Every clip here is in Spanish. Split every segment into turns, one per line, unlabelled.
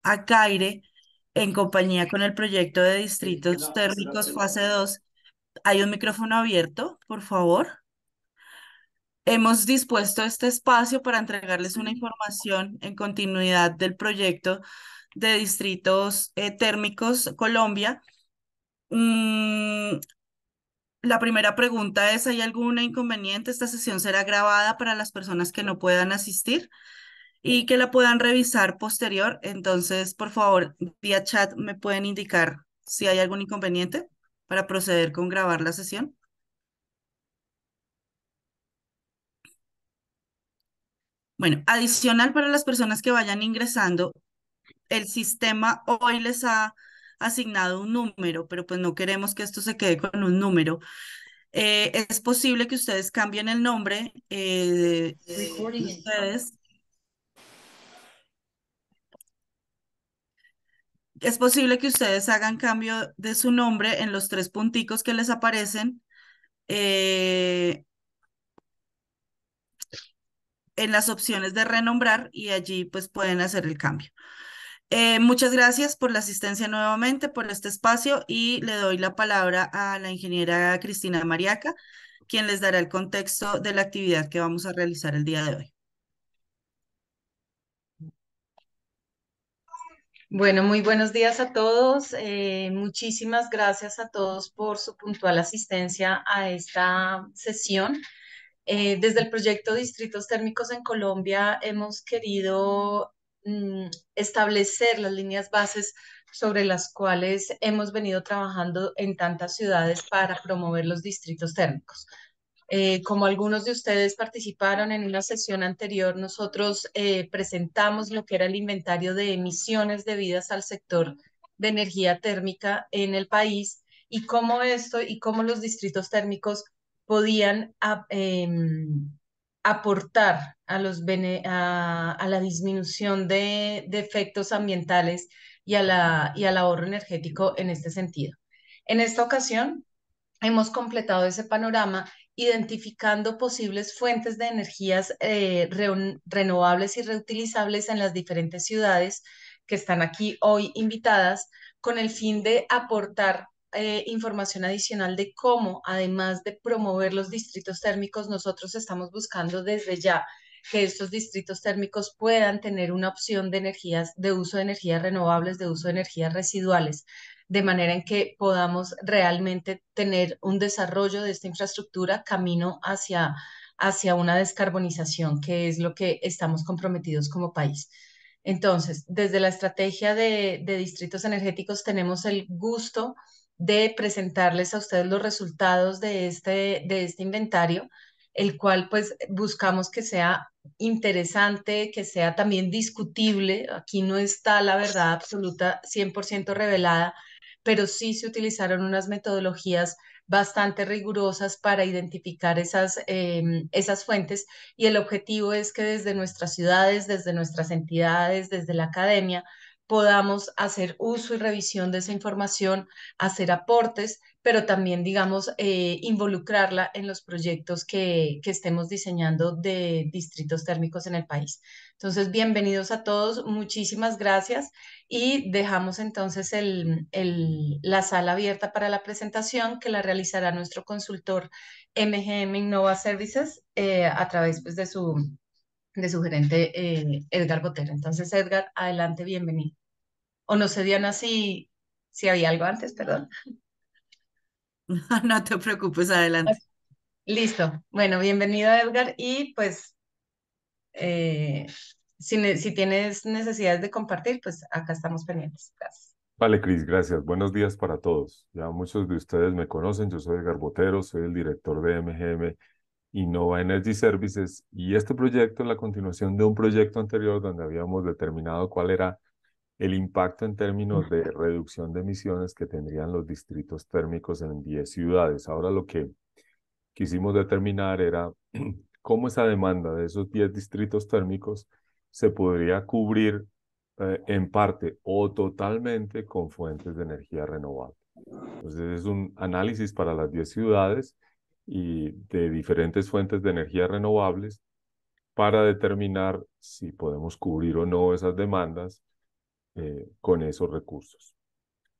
a CAIRE en compañía con el proyecto de distritos térmicos fase 2. Hay un micrófono abierto, por favor. Hemos dispuesto este espacio para entregarles una información en continuidad del proyecto de distritos térmicos Colombia. Mm, la primera pregunta es, ¿hay algún inconveniente? Esta sesión será grabada para las personas que no puedan asistir y que la puedan revisar posterior. Entonces, por favor, vía chat me pueden indicar si hay algún inconveniente para proceder con grabar la sesión. Bueno, adicional para las personas que vayan ingresando, el sistema hoy les ha asignado un número, pero pues no queremos que esto se quede con un número. Es posible que ustedes cambien el nombre de ustedes. Es posible que ustedes hagan cambio de su nombre en los tres punticos que les aparecen eh, en las opciones de renombrar y allí pues pueden hacer el cambio. Muchas gracias por la asistencia nuevamente, por este espacio y le doy la palabra a la ingeniera Cristina Mariaca, quien les dará el contexto de la actividad que vamos a realizar el día de hoy.
Bueno, muy buenos días a todos. Muchísimas gracias a todos por su puntual asistencia a esta sesión. Desde el proyecto Distritos Térmicos en Colombia hemos querido establecer las líneas bases sobre las cuales hemos venido trabajando en tantas ciudades para promover los distritos térmicos. Como algunos de ustedes participaron en una sesión anterior, nosotros presentamos lo que era el inventario de emisiones debidas al sector de energía térmica en el país y cómo esto y cómo los distritos térmicos podían aportar a la disminución de efectos ambientales y al ahorro energético en este sentido. En esta ocasión, hemos completado ese panorama identificando posibles fuentes de energías renovables y reutilizables en las diferentes ciudades que están aquí hoy invitadas, con el fin de aportar información adicional de cómo, además de promover los distritos térmicos, nosotros estamos buscando desde ya que estos distritos térmicos puedan tener una opción de energías, de uso de energías renovables, de uso de energías residuales, de manera en que podamos realmente tener un desarrollo de esta infraestructura camino hacia una descarbonización, que es lo que estamos comprometidos como país. Entonces, desde la estrategia de distritos energéticos tenemos el gusto de presentarles a ustedes los resultados de este inventario, el cual pues buscamos que sea interesante, que sea también discutible. Aquí no está la verdad absoluta 100% revelada, pero sí se utilizaron unas metodologías bastante rigurosas para identificar esas fuentes, y el objetivo es que desde nuestras ciudades, desde nuestras entidades, desde la academia, podamos hacer uso y revisión de esa información, hacer aportes, pero también, digamos, involucrarla en los proyectos que estemos diseñando de distritos térmicos en el país. Entonces, bienvenidos a todos, muchísimas gracias y dejamos entonces la sala abierta para la presentación que la realizará nuestro consultor MGM Innova Services a través pues, de su gerente Edgar Botero. Entonces, Edgar, adelante, bienvenido. O no sé, Diana, si había algo antes, perdón.
No te preocupes, adelante.
Listo. Bueno, bienvenido, Edgar. Y pues, eh, si tienes necesidades de compartir, pues acá estamos pendientes. Gracias.
Vale, Cris, gracias. Buenos días para todos. Ya muchos de ustedes me conocen. Yo soy Edgar Botero, soy el director de MGM Innova Energy Services, y este proyecto es la continuación de un proyecto anterior donde habíamos determinado cuál era el impacto en términos de reducción de emisiones que tendrían los distritos térmicos en 10 ciudades. Ahora lo que quisimos determinar era cómo esa demanda de esos 10 distritos térmicos se podría cubrir en parte o totalmente con fuentes de energía renovable. Entonces es un análisis para las 10 ciudades y de diferentes fuentes de energía renovables para determinar si podemos cubrir o no esas demandas con esos recursos.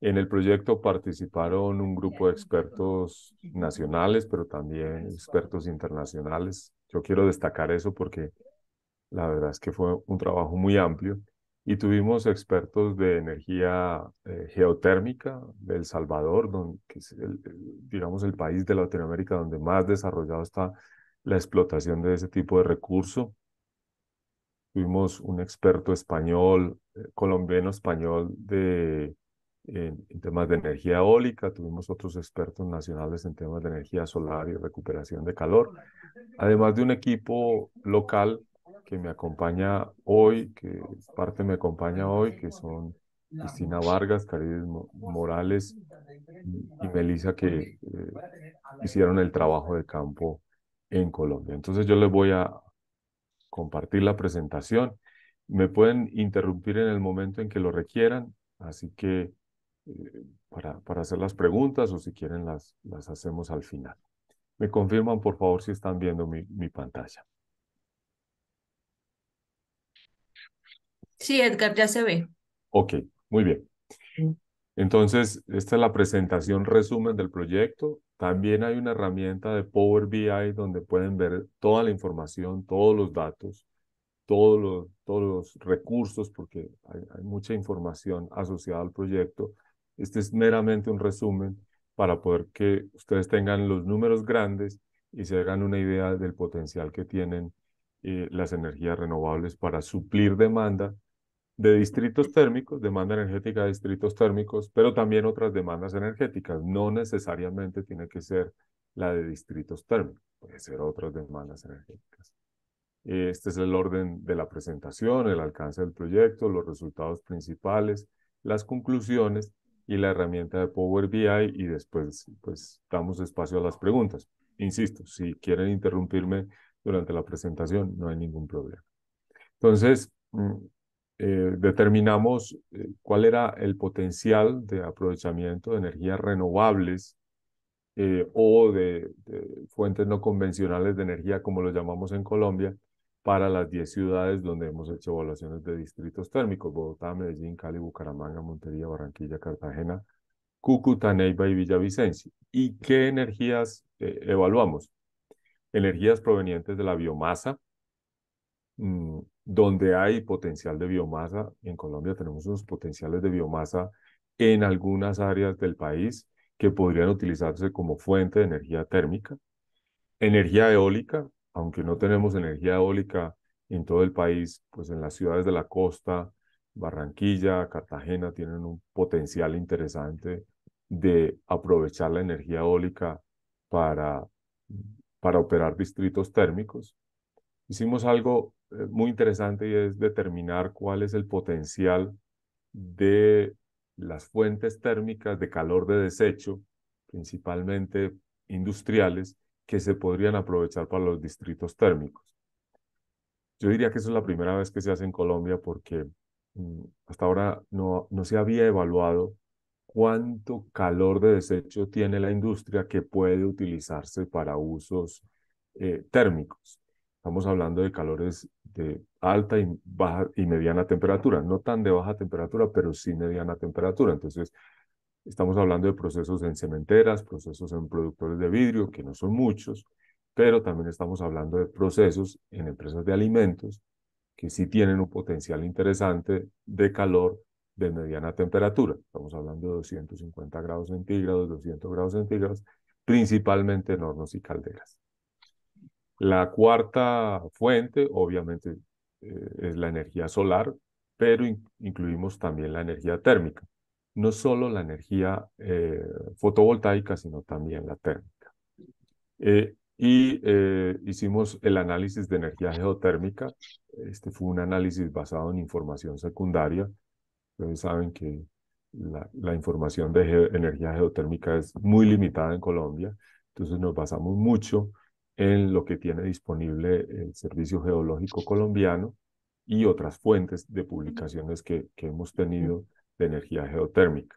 En el proyecto participaron un grupo de expertos nacionales, pero también expertos internacionales. Yo quiero destacar eso porque la verdad es que fue un trabajo muy amplio y tuvimos expertos de energía geotérmica de El Salvador, que es digamos, el país de Latinoamérica donde más desarrollado está la explotación de ese tipo de recurso. Tuvimos un experto español, colombiano español en temas de energía eólica. Tuvimos otros expertos nacionales en temas de energía solar y recuperación de calor. Además de un equipo local que me acompaña hoy, que parte me acompaña hoy, que son Cristina Vargas, Carides Morales y Melissa, que hicieron el trabajo de campo en Colombia. Entonces yo les voy a compartir la presentación. Me pueden interrumpir en el momento en que lo requieran, así que para hacer las preguntas o si quieren las hacemos al final. Me confirman, por favor, si están viendo mi pantalla.
Sí, Edgar, ya se ve.
Ok, muy bien. Entonces, esta es la presentación resumen del proyecto. También hay una herramienta de Power BI donde pueden ver toda la información, todos los datos, todos los recursos, porque hay mucha información asociada al proyecto. Este es meramente un resumen para poder que ustedes tengan los números grandes y se hagan una idea del potencial que tienen las energías renovables para suplir demanda de distritos térmicos, demanda energética de distritos térmicos, pero también otras demandas energéticas. No necesariamente tiene que ser la de distritos térmicos, puede ser otras demandas energéticas. Este es el orden de la presentación, el alcance del proyecto, los resultados principales, las conclusiones y la herramienta de Power BI y después pues damos espacio a las preguntas. Insisto, si quieren interrumpirme durante la presentación, no hay ningún problema. Entonces, determinamos cuál era el potencial de aprovechamiento de energías renovables o de fuentes no convencionales de energía, como lo llamamos en Colombia, para las 10 ciudades donde hemos hecho evaluaciones de distritos térmicos: Bogotá, Medellín, Cali, Bucaramanga, Montería, Barranquilla, Cartagena, Cúcuta, Neiva y Villavicencio. ¿Y qué energías evaluamos? Energías provenientes de la biomasa, donde hay potencial de biomasa. En Colombia tenemos unos potenciales de biomasa en algunas áreas del país que podrían utilizarse como fuente de energía térmica. Energía eólica, aunque no tenemos energía eólica en todo el país, pues en las ciudades de la costa, Barranquilla, Cartagena, tienen un potencial interesante de aprovechar la energía eólica para, para operar distritos térmicos. Hicimos algo muy interesante y es determinar cuál es el potencial de las fuentes térmicas de calor de desecho, principalmente industriales, que se podrían aprovechar para los distritos térmicos. Yo diría que eso es la primera vez que se hace en Colombia porque hasta ahora no se había evaluado cuánto calor de desecho tiene la industria que puede utilizarse para usos térmicos. Estamos hablando de calores de alta y baja y mediana temperatura, no tan de baja temperatura, pero sí mediana temperatura. Entonces, estamos hablando de procesos en cementeras, procesos en productores de vidrio, que no son muchos, pero también estamos hablando de procesos en empresas de alimentos que sí tienen un potencial interesante de calor de mediana temperatura. Estamos hablando de 250 grados centígrados, 200 grados centígrados, principalmente en hornos y calderas. La cuarta fuente, obviamente, es la energía solar, pero incluimos también la energía térmica. No solo la energía fotovoltaica, sino también la térmica. Hicimos el análisis de energía geotérmica. Este fue un análisis basado en información secundaria. Ustedes saben que la información de energía geotérmica es muy limitada en Colombia, entonces nos basamos mucho en lo que tiene disponible el Servicio Geológico Colombiano y otras fuentes de publicaciones que hemos tenido de energía geotérmica.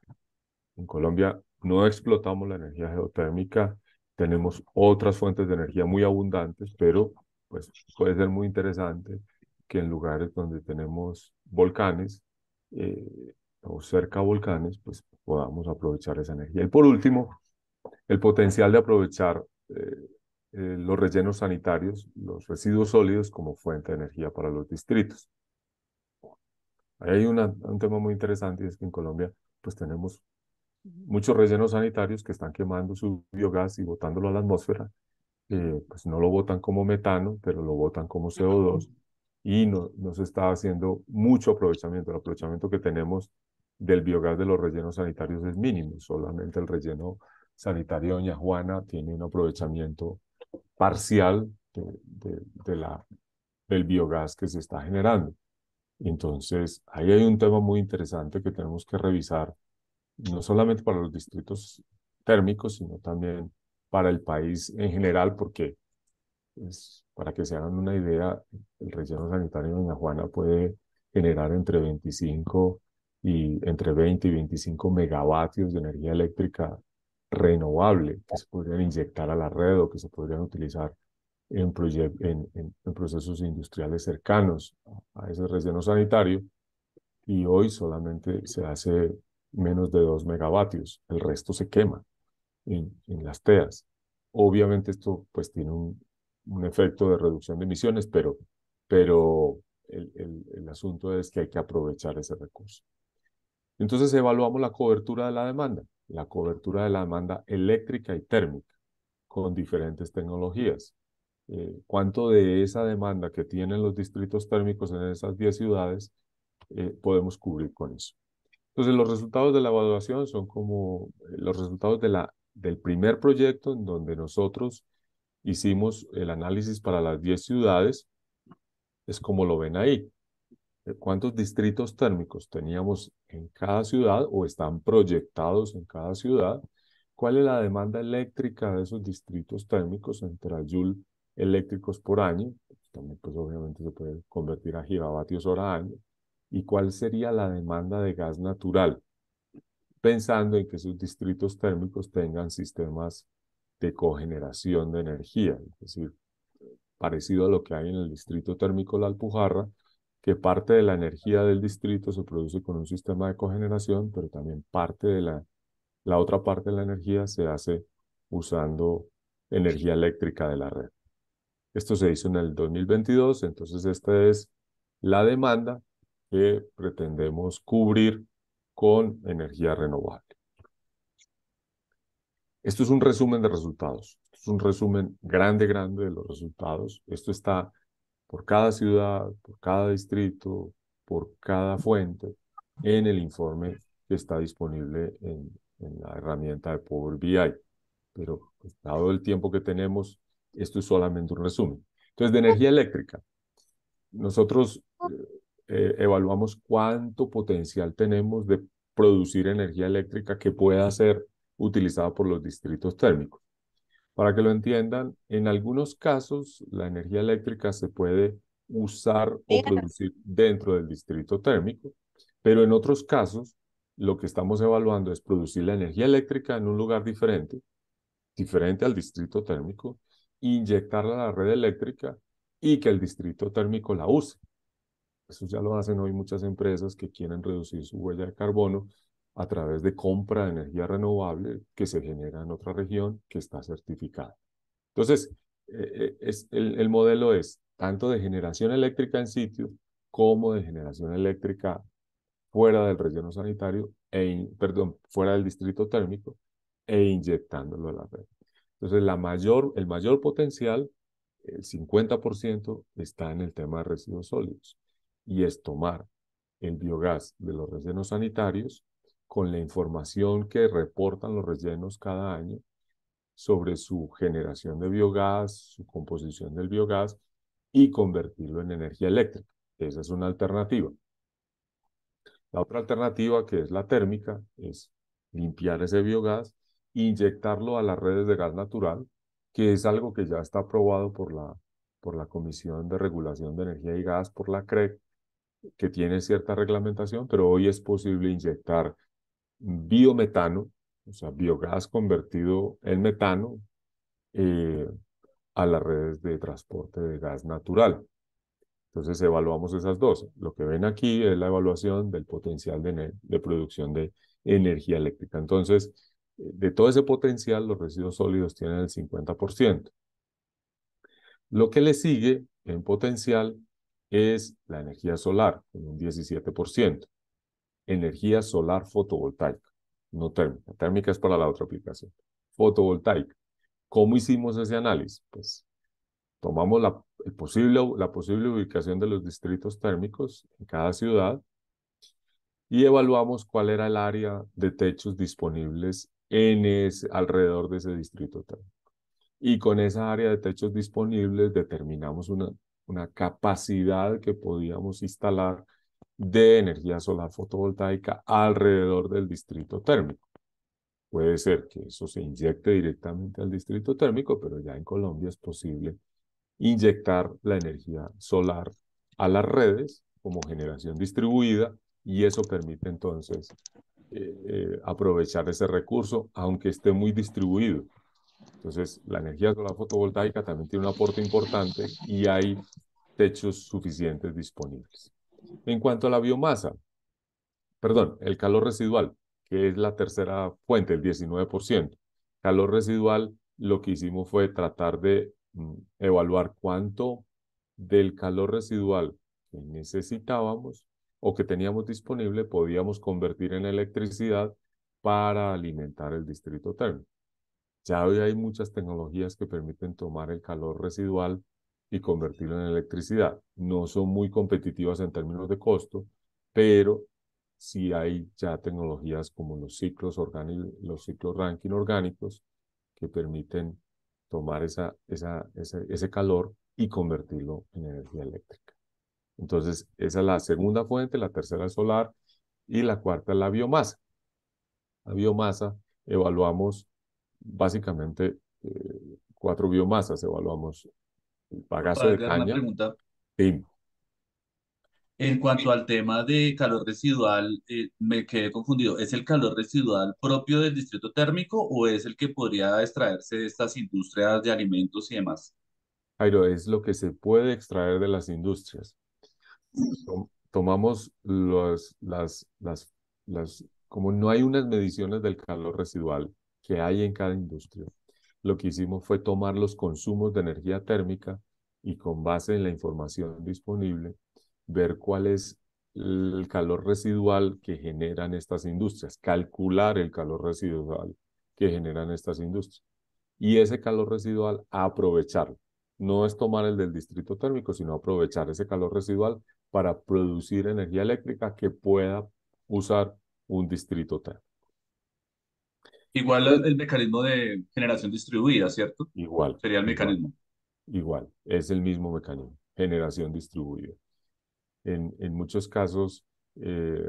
En Colombia no explotamos la energía geotérmica, tenemos otras fuentes de energía muy abundantes, pero pues puede ser muy interesante que en lugares donde tenemos volcanes o cerca a volcanes, pues podamos aprovechar esa energía. Y por último, el potencial de aprovechar los rellenos sanitarios, los residuos sólidos como fuente de energía para los distritos. Ahí hay un tema muy interesante y es que en Colombia pues tenemos muchos rellenos sanitarios que están quemando su biogás y botándolo a la atmósfera. Pues no lo botan como metano, pero lo botan como CO2 y no se está haciendo mucho aprovechamiento. El aprovechamiento que tenemos del biogás de los rellenos sanitarios es mínimo. Solamente el relleno sanitario de Doña Juana tiene un aprovechamiento parcial del biogás que se está generando. Entonces, ahí hay un tema muy interesante que tenemos que revisar, no solamente para los distritos térmicos, sino también para el país en general, porque pues, para que se hagan una idea, el relleno sanitario de Doña Juana puede generar entre 20 y 25 megavatios de energía eléctrica renovable que se podrían inyectar a la red o que se podrían utilizar en procesos industriales cercanos a ese relleno sanitario, y hoy solamente se hace menos de 2 megavatios, el resto se quema en las TEAs. Obviamente esto pues tiene un efecto de reducción de emisiones, pero el asunto es que hay que aprovechar ese recurso. Entonces evaluamos la cobertura de la demanda eléctrica y térmica con diferentes tecnologías. ¿Cuánto de esa demanda que tienen los distritos térmicos en esas 10 ciudades podemos cubrir con eso? Entonces, los resultados de la evaluación son como los resultados del primer proyecto en donde nosotros hicimos el análisis para las 10 ciudades, es como lo ven ahí. ¿Cuántos distritos térmicos teníamos en cada ciudad o están proyectados en cada ciudad? ¿Cuál es la demanda eléctrica de esos distritos térmicos en terajoule eléctricos por año? También, pues obviamente se puede convertir a gigavatios hora año. ¿Y cuál sería la demanda de gas natural? Pensando en que sus distritos térmicos tengan sistemas de cogeneración de energía, es decir, parecido a lo que hay en el distrito térmico La Alpujarra, que parte de la energía del distrito se produce con un sistema de cogeneración, pero también parte de la otra parte de la energía se hace usando energía eléctrica de la red. Esto se hizo en el 2022, entonces esta es la demanda que pretendemos cubrir con energía renovable. Esto es un resumen de resultados. Esto es un resumen grande de los resultados. Esto está por cada ciudad, por cada distrito, por cada fuente en el informe que está disponible en la herramienta de Power BI. Pero pues, dado el tiempo que tenemos, esto es solamente un resumen. Entonces, de energía eléctrica, nosotros evaluamos cuánto potencial tenemos de producir energía eléctrica que pueda ser utilizada por los distritos térmicos. Para que lo entiendan, en algunos casos la energía eléctrica se puede usar o producir dentro del distrito térmico, pero en otros casos lo que estamos evaluando es producir la energía eléctrica en un lugar diferente al distrito térmico, inyectarla a la red eléctrica y que el distrito térmico la use. Eso ya lo hacen hoy muchas empresas que quieren reducir su huella de carbono a través de compra de energía renovable que se genera en otra región que está certificada. Entonces, el modelo es tanto de generación eléctrica en sitio como de generación eléctrica fuera del relleno sanitario, fuera del distrito térmico e inyectándolo a la red. Entonces, el mayor potencial, el 50%, está en el tema de residuos sólidos y es tomar el biogás de los rellenos sanitarios con la información que reportan los rellenos cada año sobre su generación de biogás, su composición del biogás y convertirlo en energía eléctrica. Esa es una alternativa. La otra alternativa, que es la térmica, es limpiar ese biogás e inyectarlo a las redes de gas natural, que es algo que ya está aprobado por la Comisión de Regulación de Energía y Gas, por la CREG, que tiene cierta reglamentación, pero hoy es posible inyectar biometano, o sea, biogás convertido en metano, eh, a las redes de transporte de gas natural. Entonces evaluamos esas dos. Lo que ven aquí es la evaluación del potencial de producción de energía eléctrica. Entonces, de todo ese potencial, los residuos sólidos tienen el 50%. Lo que le sigue en potencial es la energía solar, con un 17%. Energía solar fotovoltaica, no térmica. Térmica es para la otra aplicación. Fotovoltaica. ¿Cómo hicimos ese análisis? Pues tomamos la posible ubicación de los distritos térmicos en cada ciudad y evaluamos cuál era el área de techos disponibles alrededor de ese distrito térmico. Y con esa área de techos disponibles determinamos una capacidad que podíamos instalar de energía solar fotovoltaica alrededor del distrito térmico. Puede ser que eso se inyecte directamente al distrito térmico, pero ya en Colombia es posible inyectar la energía solar a las redes como generación distribuida y eso permite entonces aprovechar ese recurso aunque esté muy distribuido. Entonces, la energía solar fotovoltaica también tiene un aporte importante y hay techos suficientes disponibles. En cuanto a la biomasa, perdón, el calor residual, que es la tercera fuente, el 19%. Calor residual, lo que hicimos fue tratar de evaluar cuánto del calor residual que necesitábamos o que teníamos disponible podíamos convertir en electricidad para alimentar el distrito térmico. Ya hoy hay muchas tecnologías que permiten tomar el calor residual y convertirlo en electricidad. No son muy competitivas en términos de costo, pero sí hay ya tecnologías como los ciclos Rankine orgánicos que permiten tomar ese calor y convertirlo en energía eléctrica. Entonces, esa es la segunda fuente, la tercera es solar y la cuarta es la biomasa. La biomasa evaluamos básicamente cuatro biomasas. Evaluamos el bagazo
Para
de
agregar una
caña.
pregunta,
Sí,
en cuanto al tema de calor residual, me quedé confundido. ¿Es el calor residual propio del distrito térmico o es el que podría extraerse de estas industrias de alimentos y demás?
Jairo, es lo que se puede extraer de las industrias. Tomamos como no hay unas mediciones del calor residual que hay en cada industria, lo que hicimos fue tomar los consumos de energía térmica y con base en la información disponible, ver cuál es el calor residual que generan estas industrias, calcular el calor residual que generan estas industrias y ese calor residual aprovecharlo. No es tomar el del distrito térmico, sino aprovechar ese calor residual para producir energía eléctrica que pueda usar un distrito térmico.
Igual
Pues,
el mecanismo de generación distribuida, ¿cierto?
igual,
Sería el
igual,
mecanismo.
igual. Es el mismo mecanismo, generación distribuida. En muchos casos eh,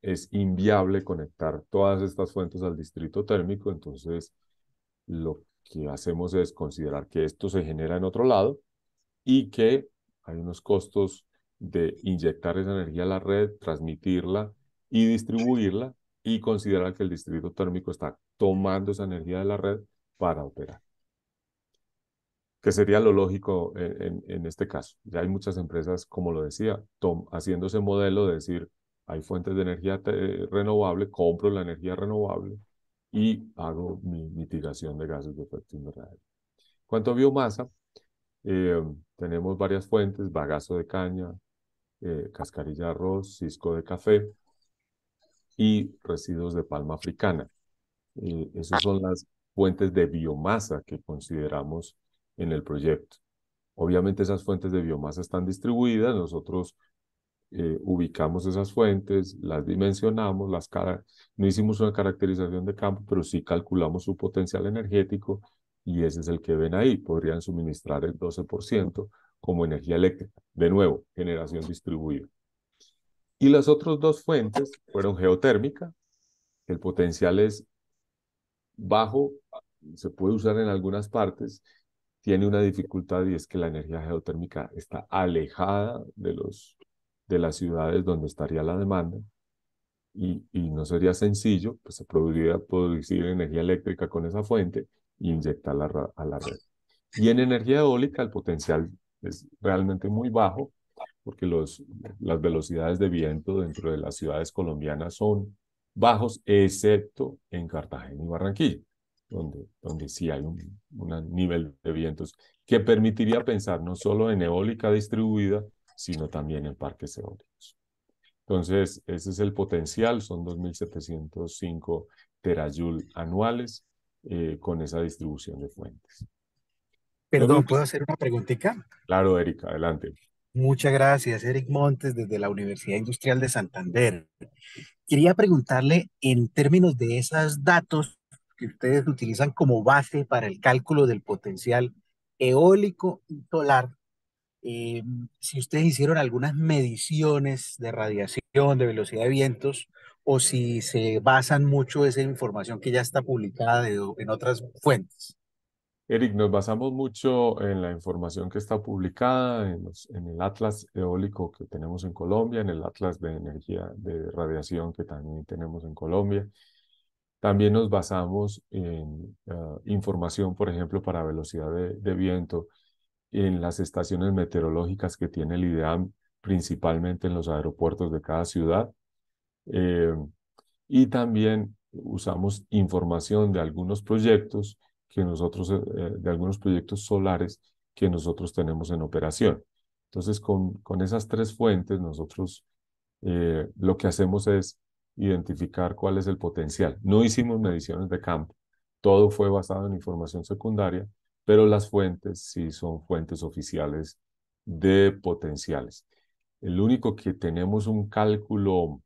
es inviable conectar todas estas fuentes al distrito térmico, entonces lo que hacemos es considerar que esto se genera en otro lado y que hay unos costos de inyectar esa energía a la red, transmitirla y distribuirla y considerar que el distrito térmico está tomando esa energía de la red para operar, que sería lo lógico en este caso. Ya hay muchas empresas, como lo decía, haciendo ese modelo de decir, hay fuentes de energía renovable, compro la energía renovable y hago mi mitigación de gases de efecto invernadero. En cuanto a biomasa, tenemos varias fuentes, bagazo de caña, cascarilla de arroz, cisco de café y residuos de palma africana. Esas son las fuentes de biomasa que consideramos en el proyecto. Obviamente esas fuentes de biomasa están distribuidas, nosotros ubicamos esas fuentes, las dimensionamos, no hicimos una caracterización de campo, pero sí calculamos su potencial energético y ese es el que ven ahí. Podrían suministrar el 12% como energía eléctrica. De nuevo, generación distribuida. Y las otras dos fuentes fueron geotérmica. El potencial es bajo, se puede usar en algunas partes, tiene una dificultad y es que la energía geotérmica está alejada de las ciudades donde estaría la demanda y no sería sencillo, pues se podría producir energía eléctrica con esa fuente e inyectarla a la red. Y en energía eólica el potencial es realmente muy bajo porque las velocidades de viento dentro de las ciudades colombianas son bajos, excepto en Cartagena y Barranquilla, donde sí hay un nivel de vientos que permitiría pensar no solo en eólica distribuida, sino también en parques eólicos. Entonces, ese es el potencial, son 2.705 terajoule anuales con esa distribución de fuentes. Luego,
Perdón, ¿puedo hacer una preguntita?
claro, Erika, adelante.
Muchas gracias, Eric Montes, desde la Universidad Industrial de Santander. Quería preguntarle en términos de esos datos que ustedes utilizan como base para el cálculo del potencial eólico y solar, eh, si ustedes hicieron algunas mediciones de radiación, de velocidad de vientos, o si se basan mucho en esa información que ya está publicada en otras fuentes.
Eric, nos basamos mucho en la información que está publicada en el Atlas eólico que tenemos en Colombia, en el Atlas de energía de radiación que también tenemos en Colombia. También nos basamos en información, por ejemplo, para velocidad de viento en las estaciones meteorológicas que tiene el IDEAM, principalmente en los aeropuertos de cada ciudad. Eh, y también usamos información de algunos proyectos de algunos proyectos solares que nosotros tenemos en operación. Entonces, con esas tres fuentes, nosotros lo que hacemos es identificar cuál es el potencial. No hicimos mediciones de campo, todo fue basado en información secundaria, pero las fuentes sí son fuentes oficiales de potenciales. El único que tenemos un cálculo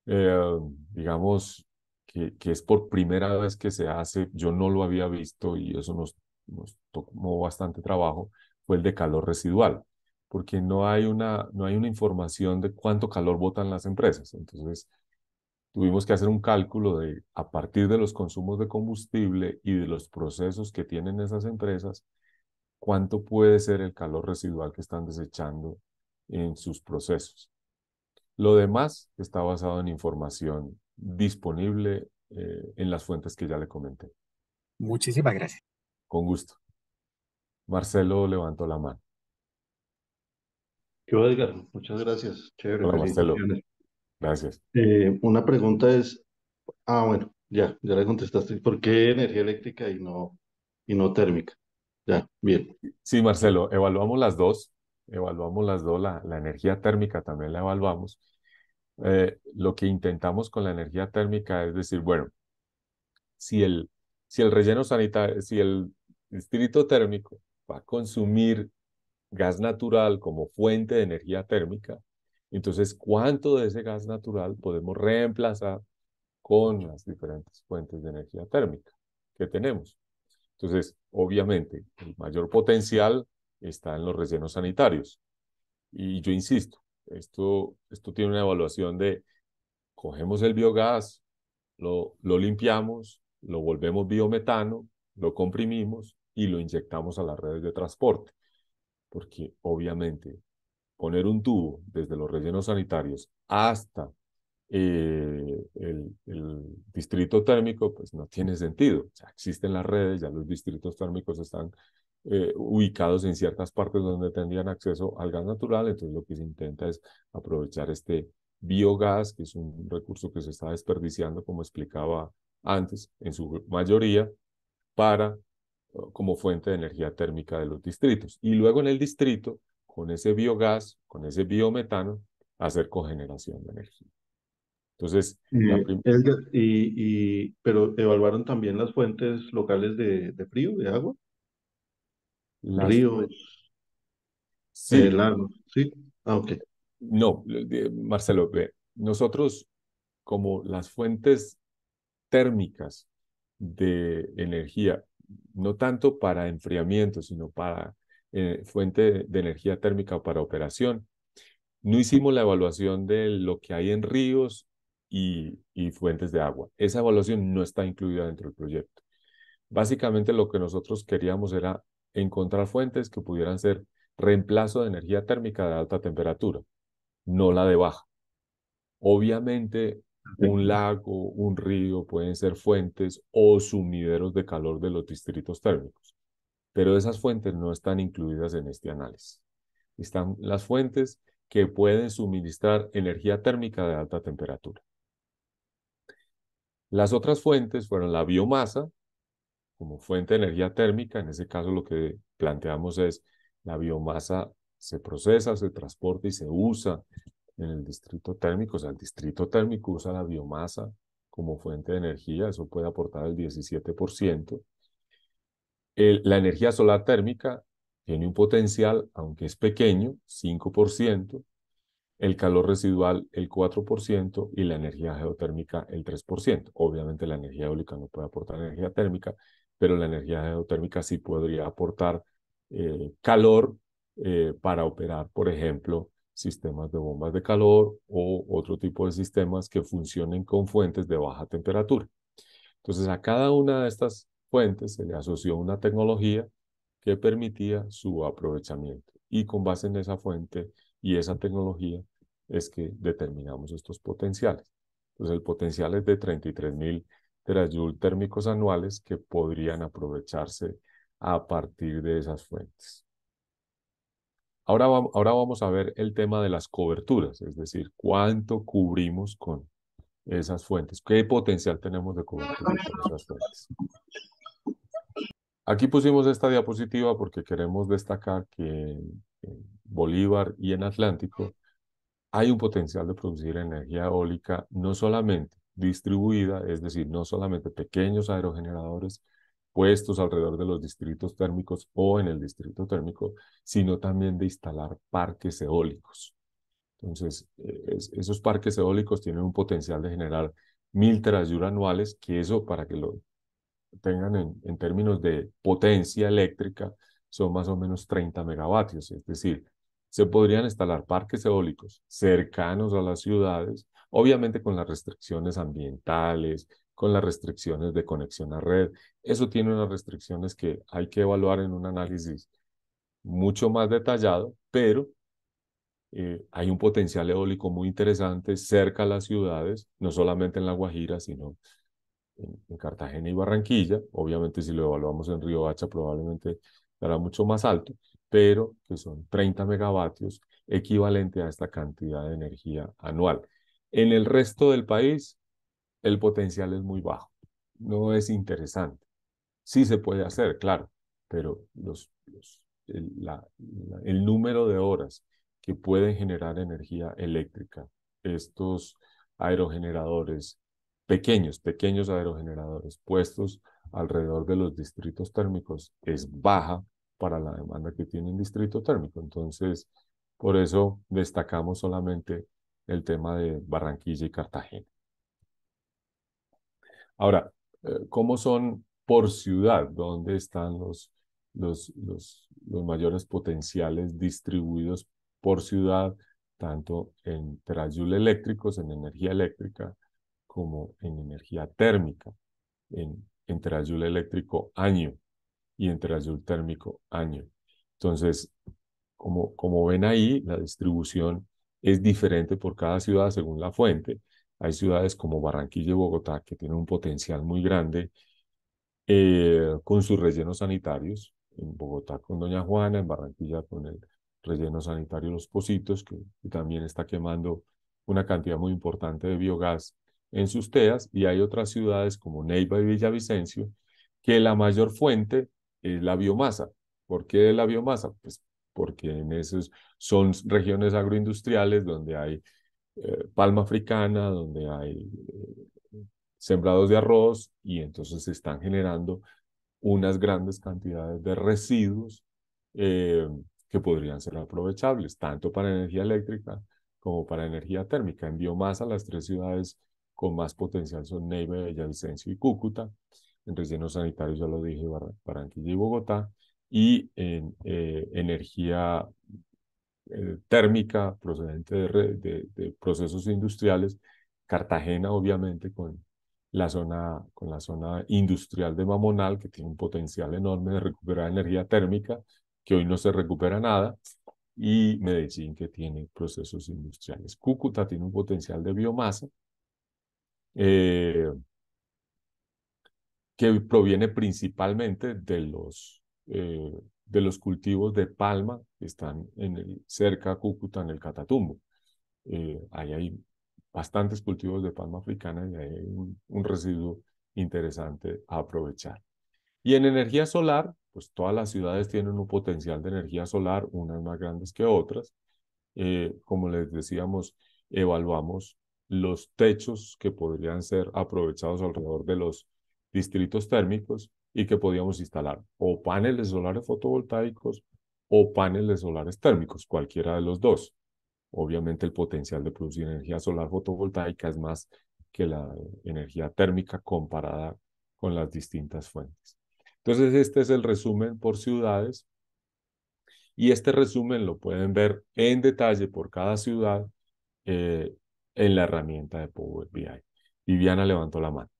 eh, digamos, que es por primera vez que se hace, yo no lo había visto y eso nos tomó bastante trabajo, fue el de calor residual, porque no hay una información de cuánto calor botan las empresas. Entonces, tuvimos que hacer un cálculo de, a partir de los consumos de combustible y de los procesos que tienen esas empresas, cuánto puede ser el calor residual que están desechando en sus procesos. Lo demás está basado en información disponible en las fuentes que ya le comenté.
Muchísimas gracias.
Con gusto. Marcelo levantó la mano.
Yo, Edgar, muchas gracias. Chévere,
Hola, Marcelo.
felicitaciones.
Gracias.
Una pregunta es, bueno, ya le contestaste. ¿Por qué energía eléctrica y no térmica? Ya, bien.
Sí, Marcelo, evaluamos las dos, la energía térmica también la evaluamos. Lo que intentamos con la energía térmica es decir, bueno, si el relleno sanitario, si el distrito térmico va a consumir gas natural como fuente de energía térmica, entonces, ¿cuánto de ese gas natural podemos reemplazar con las diferentes fuentes de energía térmica que tenemos? Entonces, obviamente, el mayor potencial está en los rellenos sanitarios. Y yo insisto, esto tiene una evaluación de cogemos el biogás, lo limpiamos, lo volvemos biometano, lo comprimimos y lo inyectamos a las redes de transporte. Porque obviamente poner un tubo desde los rellenos sanitarios hasta el distrito térmico, pues no tiene sentido. O sea, existen las redes, ya los distritos térmicos están ubicados en ciertas partes donde tendrían acceso al gas natural, entonces lo que se intenta es aprovechar este biogás, que es un recurso que se está desperdiciando, como explicaba antes, en su mayoría, para como fuente de energía térmica de los distritos. Y luego en el distrito, con ese biogás, con ese biometano, hacer cogeneración de energía. Entonces,
Edgar, pero evaluaron también las fuentes locales de frío, de agua,
las,
ríos,
sí,
lagos, ¿sí? Ok.
no, Marcelo, nosotros como las fuentes térmicas de energía, no tanto para enfriamiento, sino para fuente de energía térmica para operación, no hicimos la evaluación de lo que hay en ríos y fuentes de agua. Esa evaluación no está incluida dentro del proyecto. Básicamente lo que nosotros queríamos era encontrar fuentes que pudieran ser reemplazo de energía térmica de alta temperatura, no la de baja. Obviamente, un lago, un río pueden ser fuentes o sumideros de calor de los distritos térmicos, pero esas fuentes no están incluidas en este análisis. Están las fuentes que pueden suministrar energía térmica de alta temperatura. Las otras fuentes fueron la biomasa, como fuente de energía térmica. En ese caso lo que planteamos es la biomasa se procesa, se transporta y se usa en el distrito térmico. O sea, el distrito térmico usa la biomasa como fuente de energía, eso puede aportar el 17%. La energía solar térmica tiene un potencial, aunque es pequeño, 5%, el calor residual el 4% y la energía geotérmica el 3%. Obviamente la energía eólica no puede aportar energía térmica, pero la energía geotérmica sí podría aportar calor para operar, por ejemplo, sistemas de bombas de calor o otro tipo de sistemas que funcionen con fuentes de baja temperatura. Entonces, a cada una de estas fuentes se le asoció una tecnología que permitía su aprovechamiento. Y con base en esa fuente y esa tecnología es que determinamos estos potenciales. Entonces, el potencial es de 33.000 terajoule térmicos anuales que podrían aprovecharse a partir de esas fuentes. Ahora vamos a ver el tema de las coberturas, es decir, cuánto cubrimos con esas fuentes, qué potencial tenemos de cobertura con esas fuentes. Aquí pusimos esta diapositiva porque queremos destacar que en Bolívar y en Atlántico hay un potencial de producir energía eólica no solamente distribuida, es decir, no solamente pequeños aerogeneradores puestos alrededor de los distritos térmicos o en el distrito térmico, sino también de instalar parques eólicos. Entonces, esos parques eólicos tienen un potencial de generar 1.000 terajoule anuales, que eso, para que lo tengan en términos de potencia eléctrica, son más o menos 30 megavatios. Es decir, se podrían instalar parques eólicos cercanos a las ciudades, obviamente con las restricciones ambientales, con las restricciones de conexión a red. Eso tiene unas restricciones que hay que evaluar en un análisis mucho más detallado, pero hay un potencial eólico muy interesante cerca a las ciudades, no solamente en La Guajira, sino en Cartagena y Barranquilla. Obviamente, si lo evaluamos en Riohacha, probablemente estará mucho más alto, pero que son 30 megavatios, equivalente a esta cantidad de energía anual. En el resto del país, el potencial es muy bajo, no es interesante. Sí se puede hacer, claro, pero el número de horas que pueden generar energía eléctrica, estos aerogeneradores, pequeños aerogeneradores puestos alrededor de los distritos térmicos, es baja para la demanda que tiene un distrito térmico. Entonces, por eso destacamos solamente el tema de Barranquilla y Cartagena. Ahora, ¿cómo son por ciudad? ¿Dónde están los mayores potenciales distribuidos por ciudad, tanto en terajoule eléctricos, en energía eléctrica, como en energía térmica? En terajoule eléctrico año y en terajoule térmico año. Entonces, como ven ahí, la distribución es diferente por cada ciudad según la fuente. Hay ciudades como Barranquilla y Bogotá que tienen un potencial muy grande con sus rellenos sanitarios. En Bogotá con Doña Juana, en Barranquilla con el relleno sanitario Los Pocitos, que también está quemando una cantidad muy importante de biogás en sus TEAs. Y hay otras ciudades como Neiva y Villavicencio, que la mayor fuente es la biomasa. ¿Por qué la biomasa? Pues porque en esas son regiones agroindustriales donde hay palma africana, donde hay sembrados de arroz y entonces se están generando unas grandes cantidades de residuos que podrían ser aprovechables, tanto para energía eléctrica como para energía térmica. En biomasa, las tres ciudades con más potencial son Neiva, Villavicencio y Cúcuta. En rellenos sanitarios, ya lo dije, Barranquilla y Bogotá. Y en energía térmica procedente de procesos industriales, Cartagena, obviamente, con la zona industrial de Mamonal, que tiene un potencial enorme de recuperar energía térmica, que hoy no se recupera nada, y Medellín, que tiene procesos industriales. Cúcuta tiene un potencial de biomasa, eh, que proviene principalmente de de los cultivos de palma que están cerca a Cúcuta, en el Catatumbo. Ahí hay bastantes cultivos de palma africana y ahí hay un residuo interesante a aprovechar. Y en energía solar, pues todas las ciudades tienen un potencial de energía solar, unas más grandes que otras. Como les decíamos, evaluamos los techos que podrían ser aprovechados alrededor de los distritos térmicos y que podíamos instalar o paneles solares fotovoltaicos o paneles solares térmicos, cualquiera de los dos. Obviamente el potencial de producir energía solar fotovoltaica es más que la energía térmica comparada con las distintas fuentes. Entonces, este es el resumen por ciudades y este resumen lo pueden ver en detalle por cada ciudad eh, en la herramienta de Power BI. Viviana levantó la mano.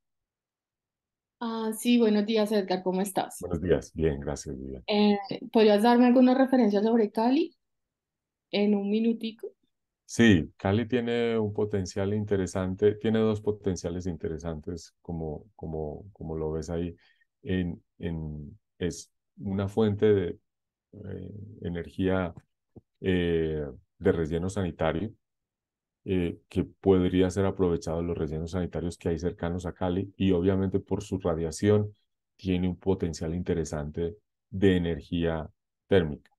Sí, buenos días, Edgar, ¿cómo estás?
Buenos días. Bien, gracias, Viviana.
Eh, ¿Podrías darme alguna referencia sobre Cali en un minutico?
Sí, Cali tiene un potencial interesante, tiene dos potenciales interesantes, como lo ves ahí. Es una fuente de energía eh, de relleno sanitario que podría ser aprovechado en los rellenos sanitarios que hay cercanos a Cali y obviamente por su radiación tiene un potencial interesante de energía térmica.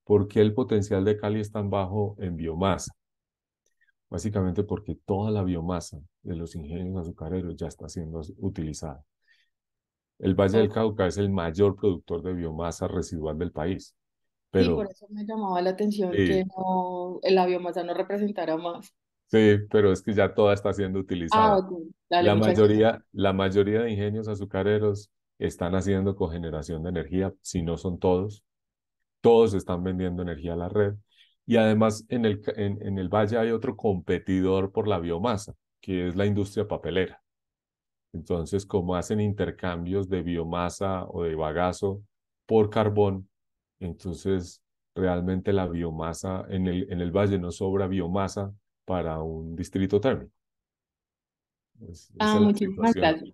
¿Por qué el potencial de Cali es tan bajo en biomasa? Básicamente porque toda la biomasa de los ingenios azucareros ya está siendo utilizada. El Valle del
Oh,
Cauca es el mayor productor de biomasa residual del país,
sí, por
pero
eso me llamaba la atención que
sí,
no, la biomasa no representara más.
sí, pero es que ya toda está siendo
Ah,
utilizada.
ok, dale, muchas gracias.
La mayoría de ingenios azucareros están haciendo cogeneración de energía, si no son todos. Todos están vendiendo energía a la red. Y además en el valle hay otro competidor por la biomasa, que es la industria papelera. Entonces, como hacen intercambios de biomasa o de bagazo por carbón, entonces realmente la biomasa en el valle no sobra biomasa para un distrito térmico. Esa
Ah,
es la
muchísimas
situación.
gracias.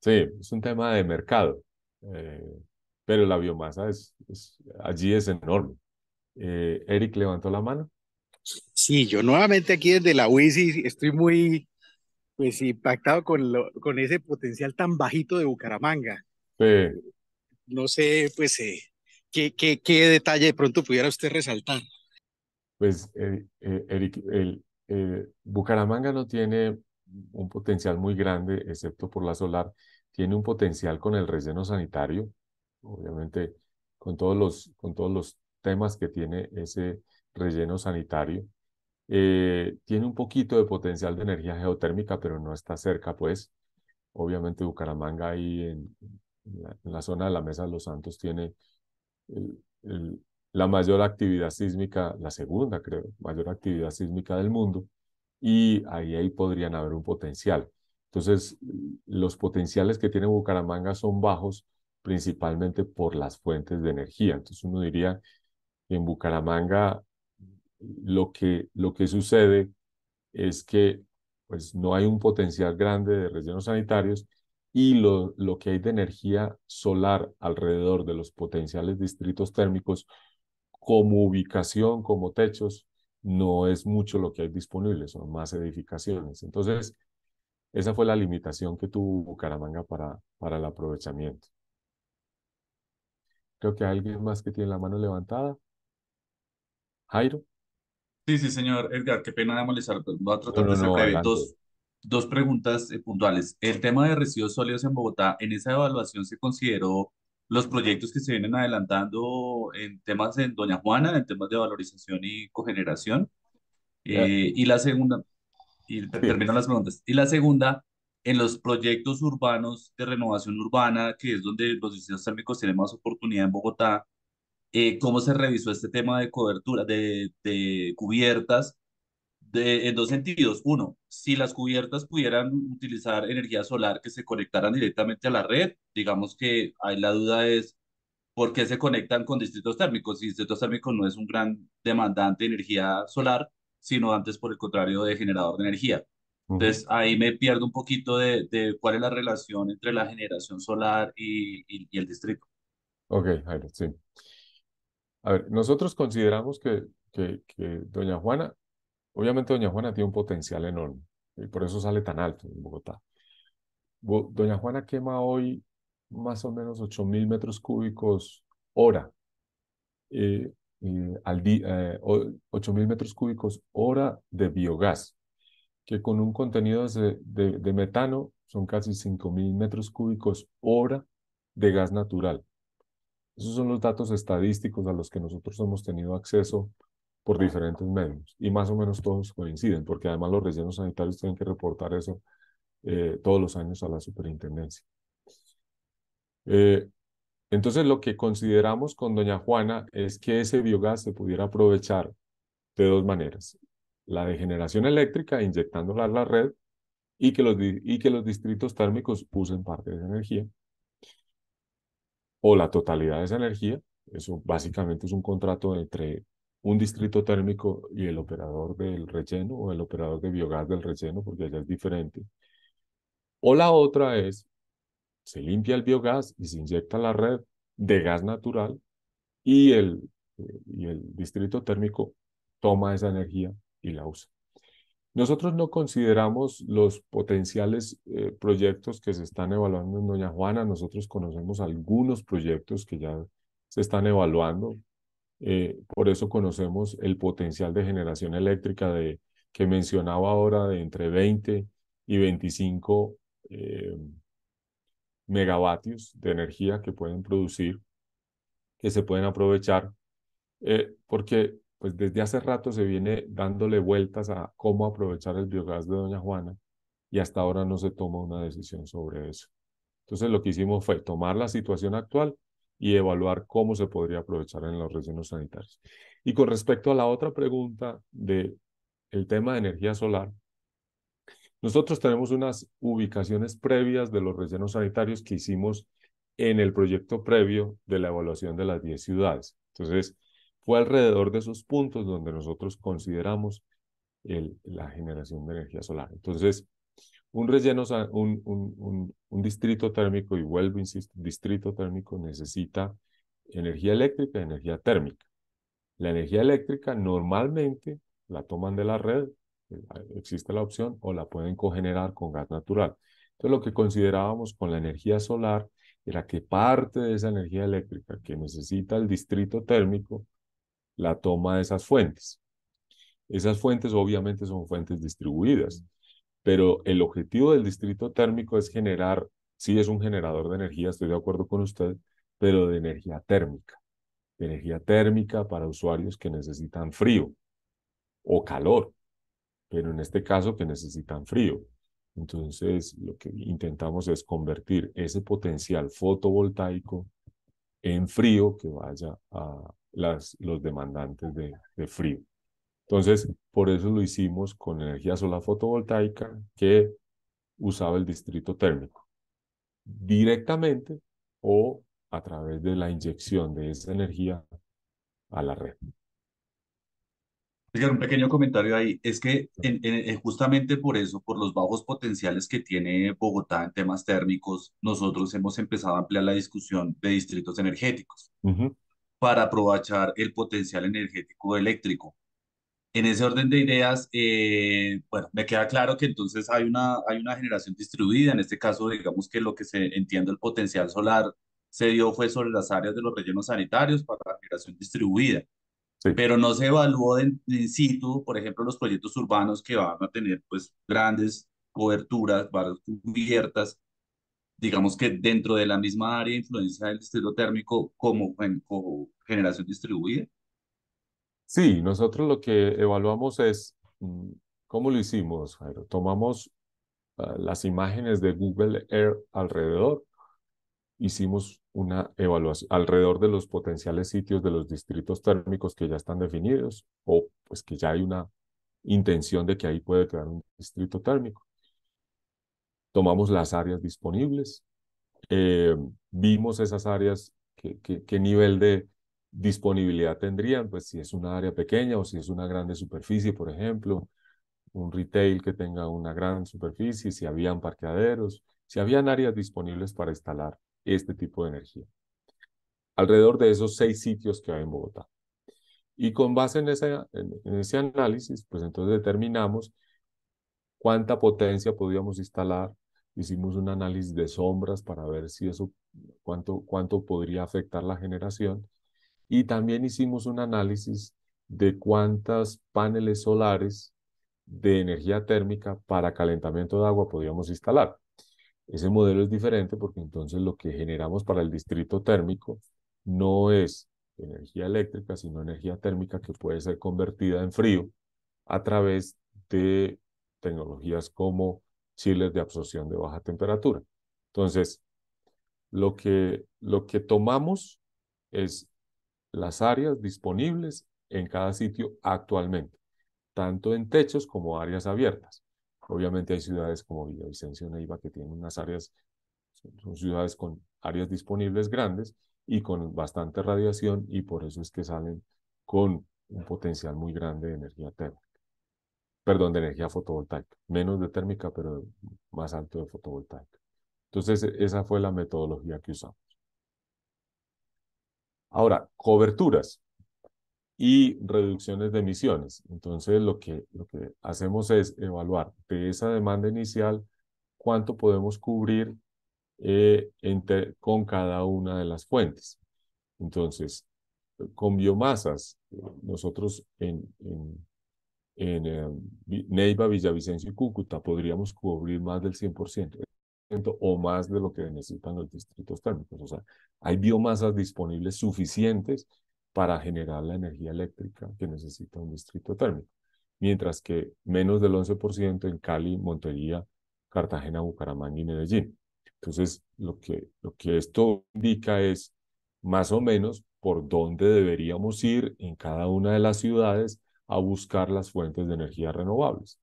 Sí, es un tema de mercado, eh, pero la biomasa allí es enorme. Eric levantó la mano.
Sí, yo nuevamente aquí desde la UISI estoy muy pues impactado con ese potencial tan bajito de Bucaramanga.
Sí,
No sé, pues, qué detalle de pronto pudiera usted resaltar.
pues Eric, Bucaramanga no tiene un potencial muy grande, excepto por la solar. Tiene un potencial con el relleno sanitario, obviamente con todos los temas que tiene ese relleno sanitario. Tiene un poquito de potencial de energía geotérmica, pero no está cerca, pues. Obviamente Bucaramanga ahí en la zona de la Mesa de los Santos tiene el- el- la mayor actividad sísmica, la segunda, creo, mayor actividad sísmica del mundo, y ahí podrían haber un potencial. Entonces, los potenciales que tiene Bucaramanga son bajos, principalmente por las fuentes de energía. Entonces, uno diría que en Bucaramanga lo que sucede es que pues, no hay un potencial grande de rellenos sanitarios y lo que hay de energía solar alrededor de los potenciales distritos térmicos como ubicación, como techos, no es mucho lo que hay disponible, son más edificaciones. Entonces, esa fue la limitación que tuvo Bucaramanga para el aprovechamiento. Creo que hay alguien más que tiene la mano levantada. Jairo.
Sí, sí, señor Edgar, qué pena de molestar. Voy a
No,
tratar
no,
de ser
no,
breve.
adelante.
Dos preguntas puntuales. El tema de residuos sólidos en Bogotá, ¿en esa evaluación se consideró los proyectos que se vienen adelantando en temas en Doña Juana, en temas de valorización y cogeneración?
Ya,
Y la segunda, y
sí.
termino las preguntas. Y la segunda, en los proyectos urbanos de renovación urbana, que es donde los distritos térmicos tienen más oportunidad en Bogotá, ¿cómo se revisó este tema de cobertura, de cubiertas? En dos sentidos. Uno, si las cubiertas pudieran utilizar energía solar que se conectaran directamente a la red, digamos que ahí la duda es por qué se conectan con distritos térmicos. Y distritos térmicos no es un gran demandante de energía solar, sino antes por el contrario de generador de energía.
Ujú.
Entonces ahí me pierdo un poquito de cuál es la relación entre la generación solar y el distrito.
Ok, Jairo, sí. A ver, nosotros consideramos que Doña Juana, obviamente Doña Juana tiene un potencial enorme y por eso sale tan alto en Bogotá. Doña Juana quema hoy más o menos 8.000 metros cúbicos hora, eh, al día, 8.000 metros cúbicos hora de biogás, que con un contenido de metano son casi 5.000 metros cúbicos hora de gas natural. Esos son los datos estadísticos a los que nosotros hemos tenido acceso por diferentes medios y más o menos todos coinciden, porque además los rellenos sanitarios tienen que reportar eso todos los años a la superintendencia. Eh, entonces, lo que consideramos con Doña Juana es que ese biogás se pudiera aprovechar de dos maneras. La de generación eléctrica, inyectándola a la red, y que los distritos térmicos usen parte de esa energía, o la totalidad de esa energía. Eso básicamente es un contrato entre un distrito térmico y el operador del relleno o el operador de biogás del relleno, porque allá es diferente. O la otra es, se limpia el biogás y se inyecta a la red de gas natural y el distrito térmico toma esa energía y la usa. Nosotros no consideramos los potenciales proyectos que se están evaluando en Doña Juana. Nosotros conocemos algunos proyectos que ya se están evaluando. Por eso conocemos el potencial de generación eléctrica que mencionaba ahora de entre 20 y 25 megavatios de energía que pueden producir, que se pueden aprovechar, porque pues desde hace rato se viene dándole vueltas a cómo aprovechar el biogás de Doña Juana y hasta ahora no se toma una decisión sobre eso. Entonces lo que hicimos fue tomar la situación actual y evaluar cómo se podría aprovechar en los rellenos sanitarios. Y con respecto a la otra pregunta de el tema de energía solar, nosotros tenemos unas ubicaciones previas de los rellenos sanitarios que hicimos en el proyecto previo de la evaluación de las 10 ciudades. Entonces, fue alrededor de esos puntos donde nosotros consideramos la generación de energía solar. Entonces, un relleno, un distrito térmico, y vuelvo, insisto, distrito térmico necesita energía eléctrica y energía térmica. La energía eléctrica normalmente la toman de la red, existe la opción, o la pueden cogenerar con gas natural. Entonces, lo que considerábamos con la energía solar era que parte de esa energía eléctrica que necesita el distrito térmico la toma de esas fuentes. Esas fuentes obviamente son fuentes distribuidas, pero el objetivo del distrito térmico es generar, sí es un generador de energía, estoy de acuerdo con usted, pero de energía térmica para usuarios que necesitan frío o calor, pero en este caso que necesitan frío. Entonces, lo que intentamos es convertir ese potencial fotovoltaico en frío que vaya a los demandantes de frío. Entonces, por eso lo hicimos con energía solar fotovoltaica que usaba el distrito térmico, directamente o a través de la inyección de esa energía a la red.
Oigan, un pequeño comentario ahí. Es que justamente por eso, por los bajos potenciales que tiene Bogotá en temas térmicos, nosotros hemos empezado a ampliar la discusión de distritos energéticos
Ujú.
para aprovechar el potencial energético eléctrico. En ese orden de ideas, bueno, me queda claro que entonces hay una generación distribuida. En este caso, digamos que lo que se entiende el potencial solar se dio fue sobre las áreas de los rellenos sanitarios para la generación distribuida,
Sí.
pero no se evaluó in situ, por ejemplo, los proyectos urbanos que van a tener pues grandes coberturas, barras cubiertas, digamos que dentro de la misma área de influencia del distrito térmico como generación distribuida.
Sí, nosotros lo que evaluamos es, ¿cómo lo hicimos, Jairo? Tomamos las imágenes de Google Earth alrededor, hicimos una evaluación alrededor de los potenciales sitios de los distritos térmicos que ya están definidos o pues que ya hay una intención de que ahí puede quedar un distrito térmico. Tomamos las áreas disponibles, eh, vimos esas áreas, qué nivel de disponibilidad tendrían, pues si es una área pequeña o si es una grande superficie, por ejemplo, un retail que tenga una gran superficie, si habían parqueaderos, si habían áreas disponibles para instalar este tipo de energía. Alrededor de esos 6 sitios que hay en Bogotá. Y con base en ese análisis, pues entonces determinamos cuánta potencia podíamos instalar. Hicimos un análisis de sombras para ver si eso, cuánto podría afectar la generación. Y también hicimos un análisis de cuántos paneles solares de energía térmica para calentamiento de agua podíamos instalar. Ese modelo es diferente porque entonces lo que generamos para el distrito térmico no es energía eléctrica, sino energía térmica que puede ser convertida en frío a través de tecnologías como chillers de absorción de baja temperatura. Entonces, lo que tomamos es las áreas disponibles en cada sitio actualmente, tanto en techos como áreas abiertas. Obviamente hay ciudades como Villavicencio, Neiva, que tienen unas áreas, son ciudades con áreas disponibles grandes y con bastante radiación, y por eso es que salen con un potencial muy grande de energía térmica, perdón, de energía fotovoltaica, menos de térmica, pero más alto de fotovoltaica. Entonces, esa fue la metodología que usamos. Ahora, coberturas y reducciones de emisiones. Entonces, lo que hacemos es evaluar de esa demanda inicial cuánto podemos cubrir con cada una de las fuentes. Entonces, con biomasas, nosotros en Neiva, Villavicencio y Cúcuta podríamos cubrir más del 100% o más de lo que necesitan los distritos térmicos. O sea, hay biomasas disponibles suficientes para generar la energía eléctrica que necesita un distrito térmico, mientras que menos del 11% en Cali, Montería, Cartagena, Bucaramanga y Medellín. Entonces, lo que esto indica es más o menos por dónde deberíamos ir en cada una de las ciudades a buscar las fuentes de energía renovables.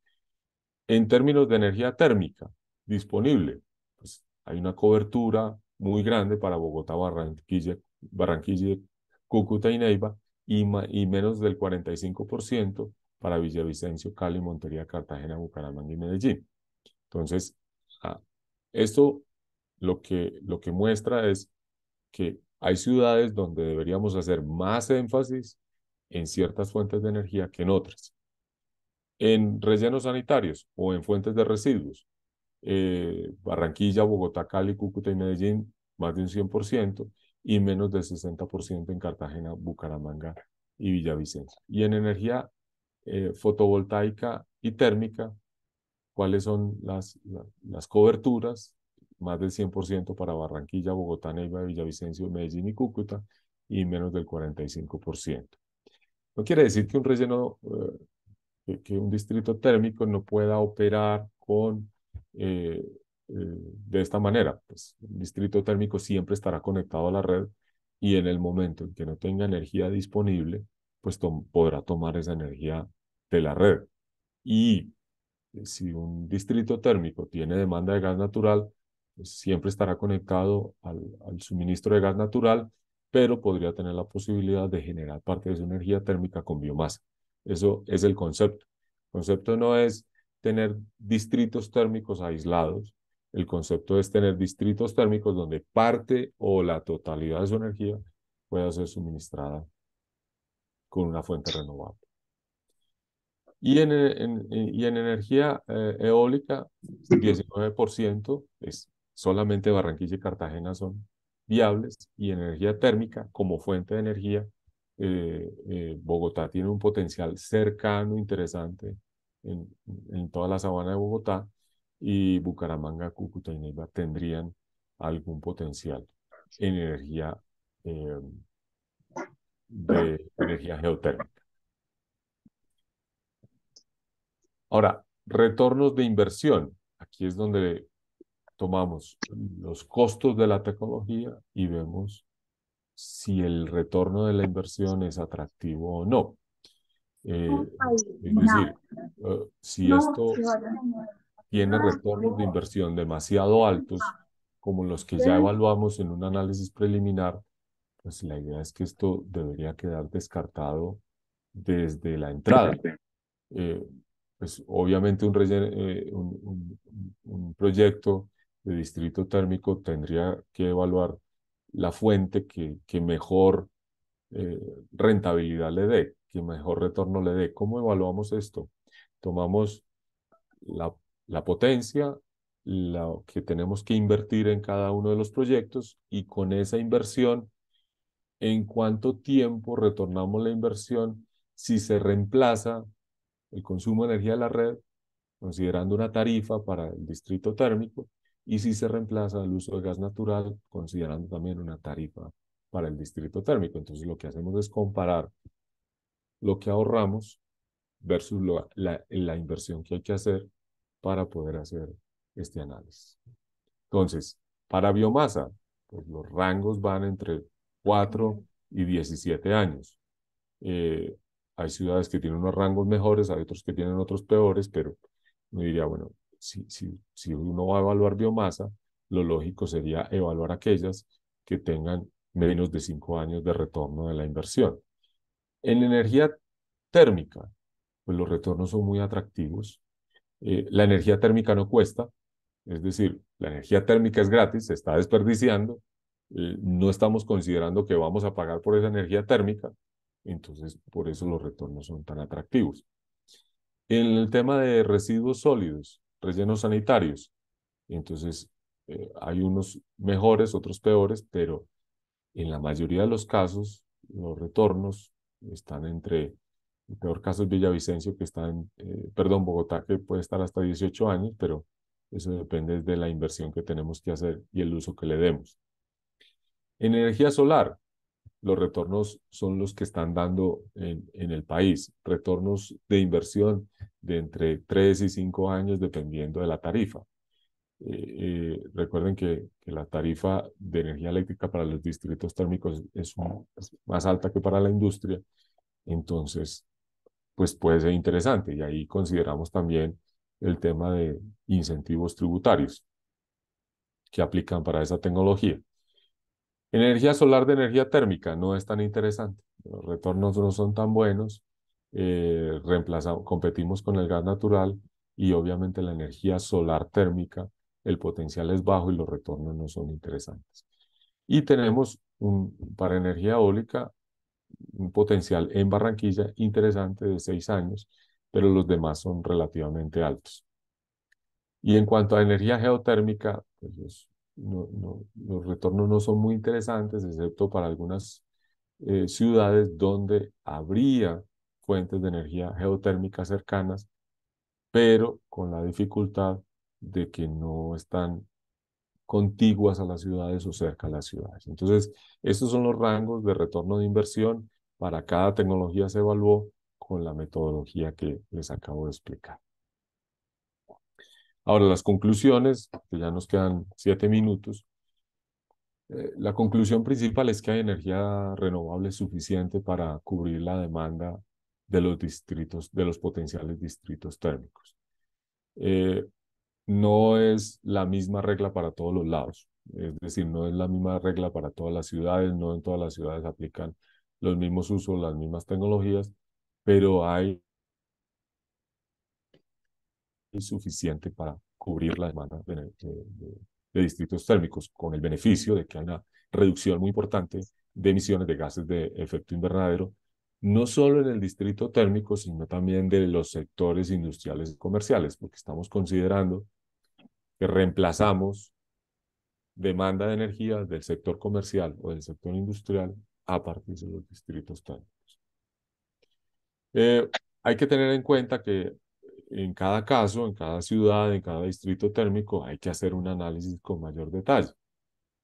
En términos de energía térmica disponible, pues hay una cobertura muy grande para Bogotá, Barranquilla, Cúcuta y Neiva, y menos del 45% para Villavicencio, Cali, Montería, Cartagena, Bucaramanga y Medellín. Entonces, esto lo que muestra es que hay ciudades donde deberíamos hacer más énfasis en ciertas fuentes de energía que en otras. En rellenos sanitarios o en fuentes de residuos, Barranquilla, Bogotá, Cali, Cúcuta y Medellín, más de un 100%, y menos del 60% en Cartagena, Bucaramanga y Villavicencio. Y en energía fotovoltaica y térmica, ¿cuáles son las coberturas? Más del 100% para Barranquilla, Bogotá, Neiva, Villavicencio, Medellín y Cúcuta, y menos del 45%. No quiere decir que un relleno, que un distrito térmico no pueda operar de esta manera. Pues un distrito térmico siempre estará conectado a la red, y en el momento en que no tenga energía disponible, pues podrá tomar esa energía de la red. Y si un distrito térmico tiene demanda de gas natural, pues siempre estará conectado al suministro de gas natural, pero podría tener la posibilidad de generar parte de su energía térmica con biomasa. Eso es el concepto. El concepto no es tener distritos térmicos aislados. El concepto es tener distritos térmicos donde parte o la totalidad de su energía pueda ser suministrada con una fuente renovable. Y en energía eólica, 19% es solamente Barranquilla y Cartagena son viables. Y en energía térmica, como fuente de energía, Bogotá tiene un potencial cercano, interesante en, en toda la sabana de Bogotá, y Bucaramanga, Cúcuta y Neiva tendrían algún potencial en eh, de energía geotérmica. Ahora, retornos de inversión. Aquí es donde tomamos los costos de la tecnología y vemos si el retorno de la inversión es atractivo o no. Es decir, si esto tiene retornos de inversión demasiado altos, como los que ya evaluamos en un análisis preliminar, pues la idea es que esto debería quedar descartado desde la entrada. eh, pues obviamente un proyecto de distrito térmico tendría que evaluar la fuente que mejor eh, rentabilidad le dé, que mejor retorno le dé. ¿Cómo evaluamos esto? Tomamos la, la potencia, lo que tenemos que invertir en cada uno de los proyectos y con esa inversión, en cuánto tiempo retornamos la inversión si se reemplaza el consumo de energía de la red, considerando una tarifa para el distrito térmico, y si se reemplaza el uso de gas natural, considerando también una tarifa para el distrito térmico. Entonces lo que hacemos es comparar lo que ahorramos versus la inversión que hay que hacer para poder hacer este análisis. Entonces, para biomasa, pues los rangos van entre 4 y 17 años. Eh, Hay ciudades que tienen unos rangos mejores, hay otros que tienen otros peores, pero me diría, bueno, si uno va a evaluar biomasa, lo lógico sería evaluar aquellas que tengan menos de 5 años de retorno de la inversión. En energía térmica, pues los retornos son muy atractivos. La energía térmica no cuesta, es decir, la energía térmica es gratis, se está desperdiciando, no estamos considerando que vamos a pagar por esa energía térmica, entonces por eso los retornos son tan atractivos. En el tema de residuos sólidos, rellenos sanitarios, entonces hay unos mejores, otros peores, pero en la mayoría de los casos los retornos están entre, el peor caso es Villavicencio, que está en, perdón, Bogotá, que puede estar hasta 18 años, pero eso depende de la inversión que tenemos que hacer y el uso que le demos. En energía solar, los retornos son los que están dando en el país, retornos de inversión de entre 3 y 5 años dependiendo de la tarifa. Recuerden que la tarifa de energía eléctrica para los distritos térmicos es más alta que para la industria, entonces pues puede ser interesante y ahí consideramos también el tema de incentivos tributarios que aplican para esa tecnología. Energía solar de energía térmica no es tan interesante, los retornos no son tan buenos, competimos con el gas natural y obviamente la energía solar térmica, el potencial es bajo y los retornos no son interesantes. Y tenemos para energía eólica un potencial en Barranquilla interesante de 6 años, pero los demás son relativamente altos. Y en cuanto a energía geotérmica, pues los retornos no son muy interesantes, excepto para algunas ciudades donde habría fuentes de energía geotérmica cercanas, pero con la dificultad de que no están contiguas a las ciudades o cerca a las ciudades. Entonces, estos son los rangos de retorno de inversión. Para cada tecnología se evaluó con la metodología que les acabo de explicar. Ahora, las conclusiones, que ya nos quedan 7 minutos. La conclusión principal es que hay energía renovable suficiente para cubrir la demanda de los distritos, de los potenciales distritos térmicos. No es la misma regla para todos los lados, es decir, no es la misma regla para todas las ciudades, no en todas las ciudades aplican los mismos usos, las mismas tecnologías, pero hay suficiente para cubrir la demanda de distritos térmicos, con el beneficio de que hay una reducción muy importante de emisiones de gases de efecto invernadero, no solo en el distrito térmico, sino también de los sectores industriales y comerciales, porque estamos considerando que reemplazamos demanda de energía del sector comercial o del sector industrial a partir de los distritos térmicos. Hay que tener en cuenta que en cada caso, en cada ciudad, en cada distrito térmico, hay que hacer un análisis con mayor detalle.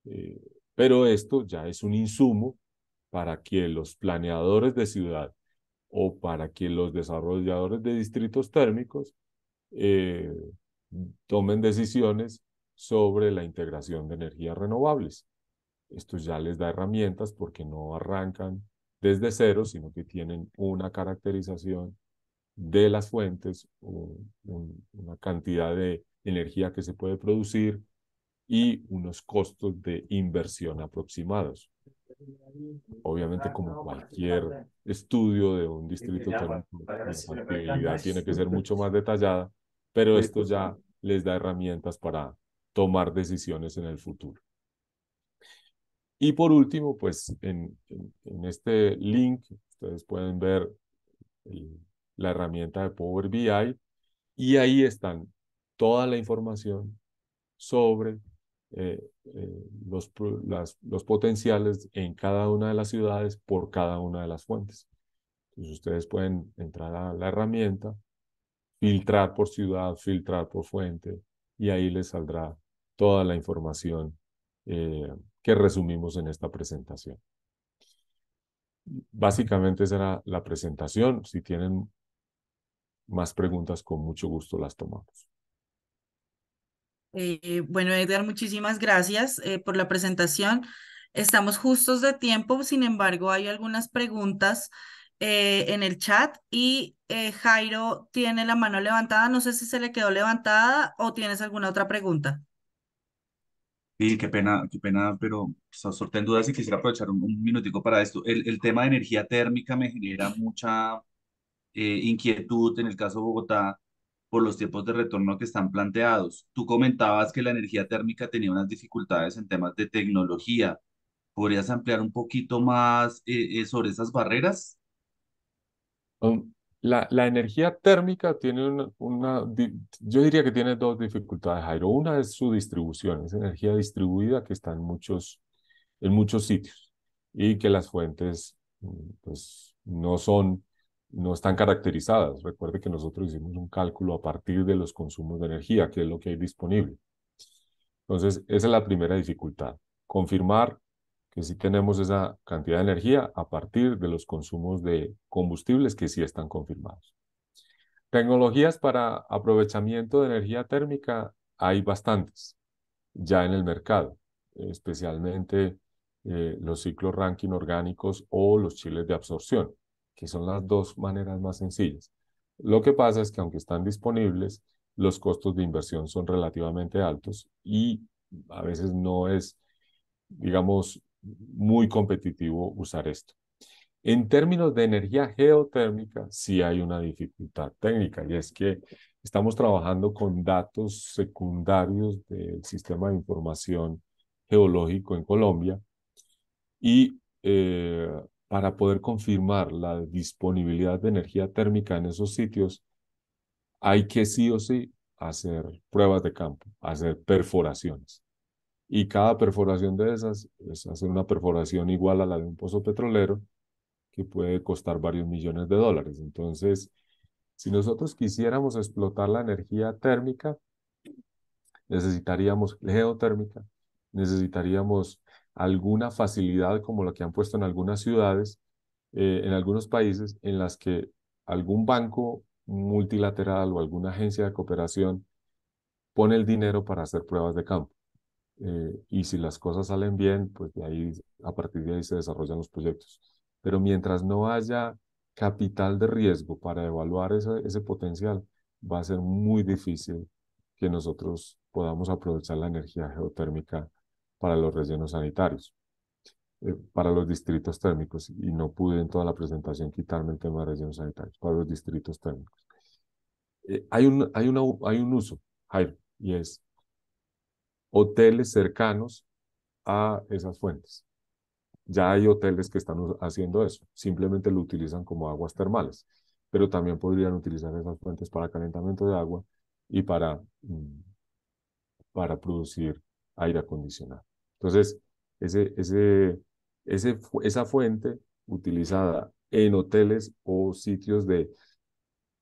Eh, pero esto ya es un insumo para que los planeadores de ciudad o para que los desarrolladores de distritos térmicos eh, tomen decisiones sobre la integración de energías renovables. Esto ya les da herramientas porque no arrancan desde cero, sino que tienen una caracterización de las fuentes, una cantidad de energía que se puede producir y unos costos de inversión aproximados. Obviamente, como cualquier estudio de un distrito térmico, la factibilidad tiene que ser mucho más detallada, pero esto ya les da herramientas para tomar decisiones en el futuro. Y por último, pues en este link ustedes pueden ver el- la herramienta de Power BI y ahí están toda la información sobre los potenciales en cada una de las ciudades por cada una de las fuentes. Entonces ustedes pueden entrar a la herramienta, filtrar por ciudad, filtrar por fuente y ahí les saldrá toda la información que resumimos en esta presentación. Básicamente esa era la presentación. Si tienen más preguntas, con mucho gusto las tomamos.
Bueno, Edgar, muchísimas gracias por la presentación. Estamos justos de tiempo, sin embargo, hay algunas preguntas en el chat y Jairo tiene la mano levantada. No sé si se le quedó levantada o tienes alguna otra pregunta.
Sí, qué pena, pero sorteo en dudas y quisiera aprovechar un minutico para esto. El tema de energía térmica me genera mucha inquietud en el caso de Bogotá por los tiempos de retorno que están planteados. Tú comentabas que la energía térmica tenía unas dificultades en temas de tecnología. ¿Podrías ampliar un poquito más sobre esas barreras?
La energía térmica tiene yo diría que tiene dos dificultades, Jairo. Una es su distribución, es energía distribuida que está en muchos sitios y que las fuentes pues, no están caracterizadas. Recuerde que nosotros hicimos un cálculo a partir de los consumos de energía, que es lo que hay disponible. Entonces, esa es la primera dificultad, confirmar que sí tenemos esa cantidad de energía a partir de los consumos de combustibles que sí están confirmados. Tecnologías para aprovechamiento de energía térmica hay bastantes ya en el mercado, especialmente los ciclos Rankine orgánicos o los chiles de absorción, que son las dos maneras más sencillas. Lo que pasa es que aunque están disponibles, los costos de inversión son relativamente altos y a veces no es, digamos, muy competitivo usar esto. En términos de energía geotérmica, sí hay una dificultad técnica y es que estamos trabajando con datos secundarios del sistema de información geológico en Colombia y para poder confirmar la disponibilidad de energía térmica en esos sitios, hay que sí o sí hacer pruebas de campo, hacer perforaciones. Y cada perforación de esas es hacer una perforación igual a la de un pozo petrolero que puede costar varios millones de dólares. Entonces, si nosotros quisiéramos explotar la energía térmica, necesitaríamos geotérmica, necesitaríamos alguna facilidad como la que han puesto en algunas ciudades, en algunos países, en las que algún banco multilateral o alguna agencia de cooperación pone el dinero para hacer pruebas de campo. Y si las cosas salen bien, pues de ahí, a partir de ahí se desarrollan los proyectos. Pero mientras no haya capital de riesgo para evaluar ese potencial, va a ser muy difícil que nosotros podamos aprovechar la energía geotérmica para los rellenos sanitarios, para los distritos térmicos. Y no pude en toda la presentación quitarme el tema de rellenos sanitarios, para los distritos térmicos. Hay un uso, Jairo, y es hoteles cercanos a esas fuentes. Ya hay hoteles que están haciendo eso, simplemente lo utilizan como aguas termales, pero también podrían utilizar esas fuentes para calentamiento de agua y para producir aire acondicionado. Entonces, ese, ese, esa fuente utilizada en hoteles o sitios de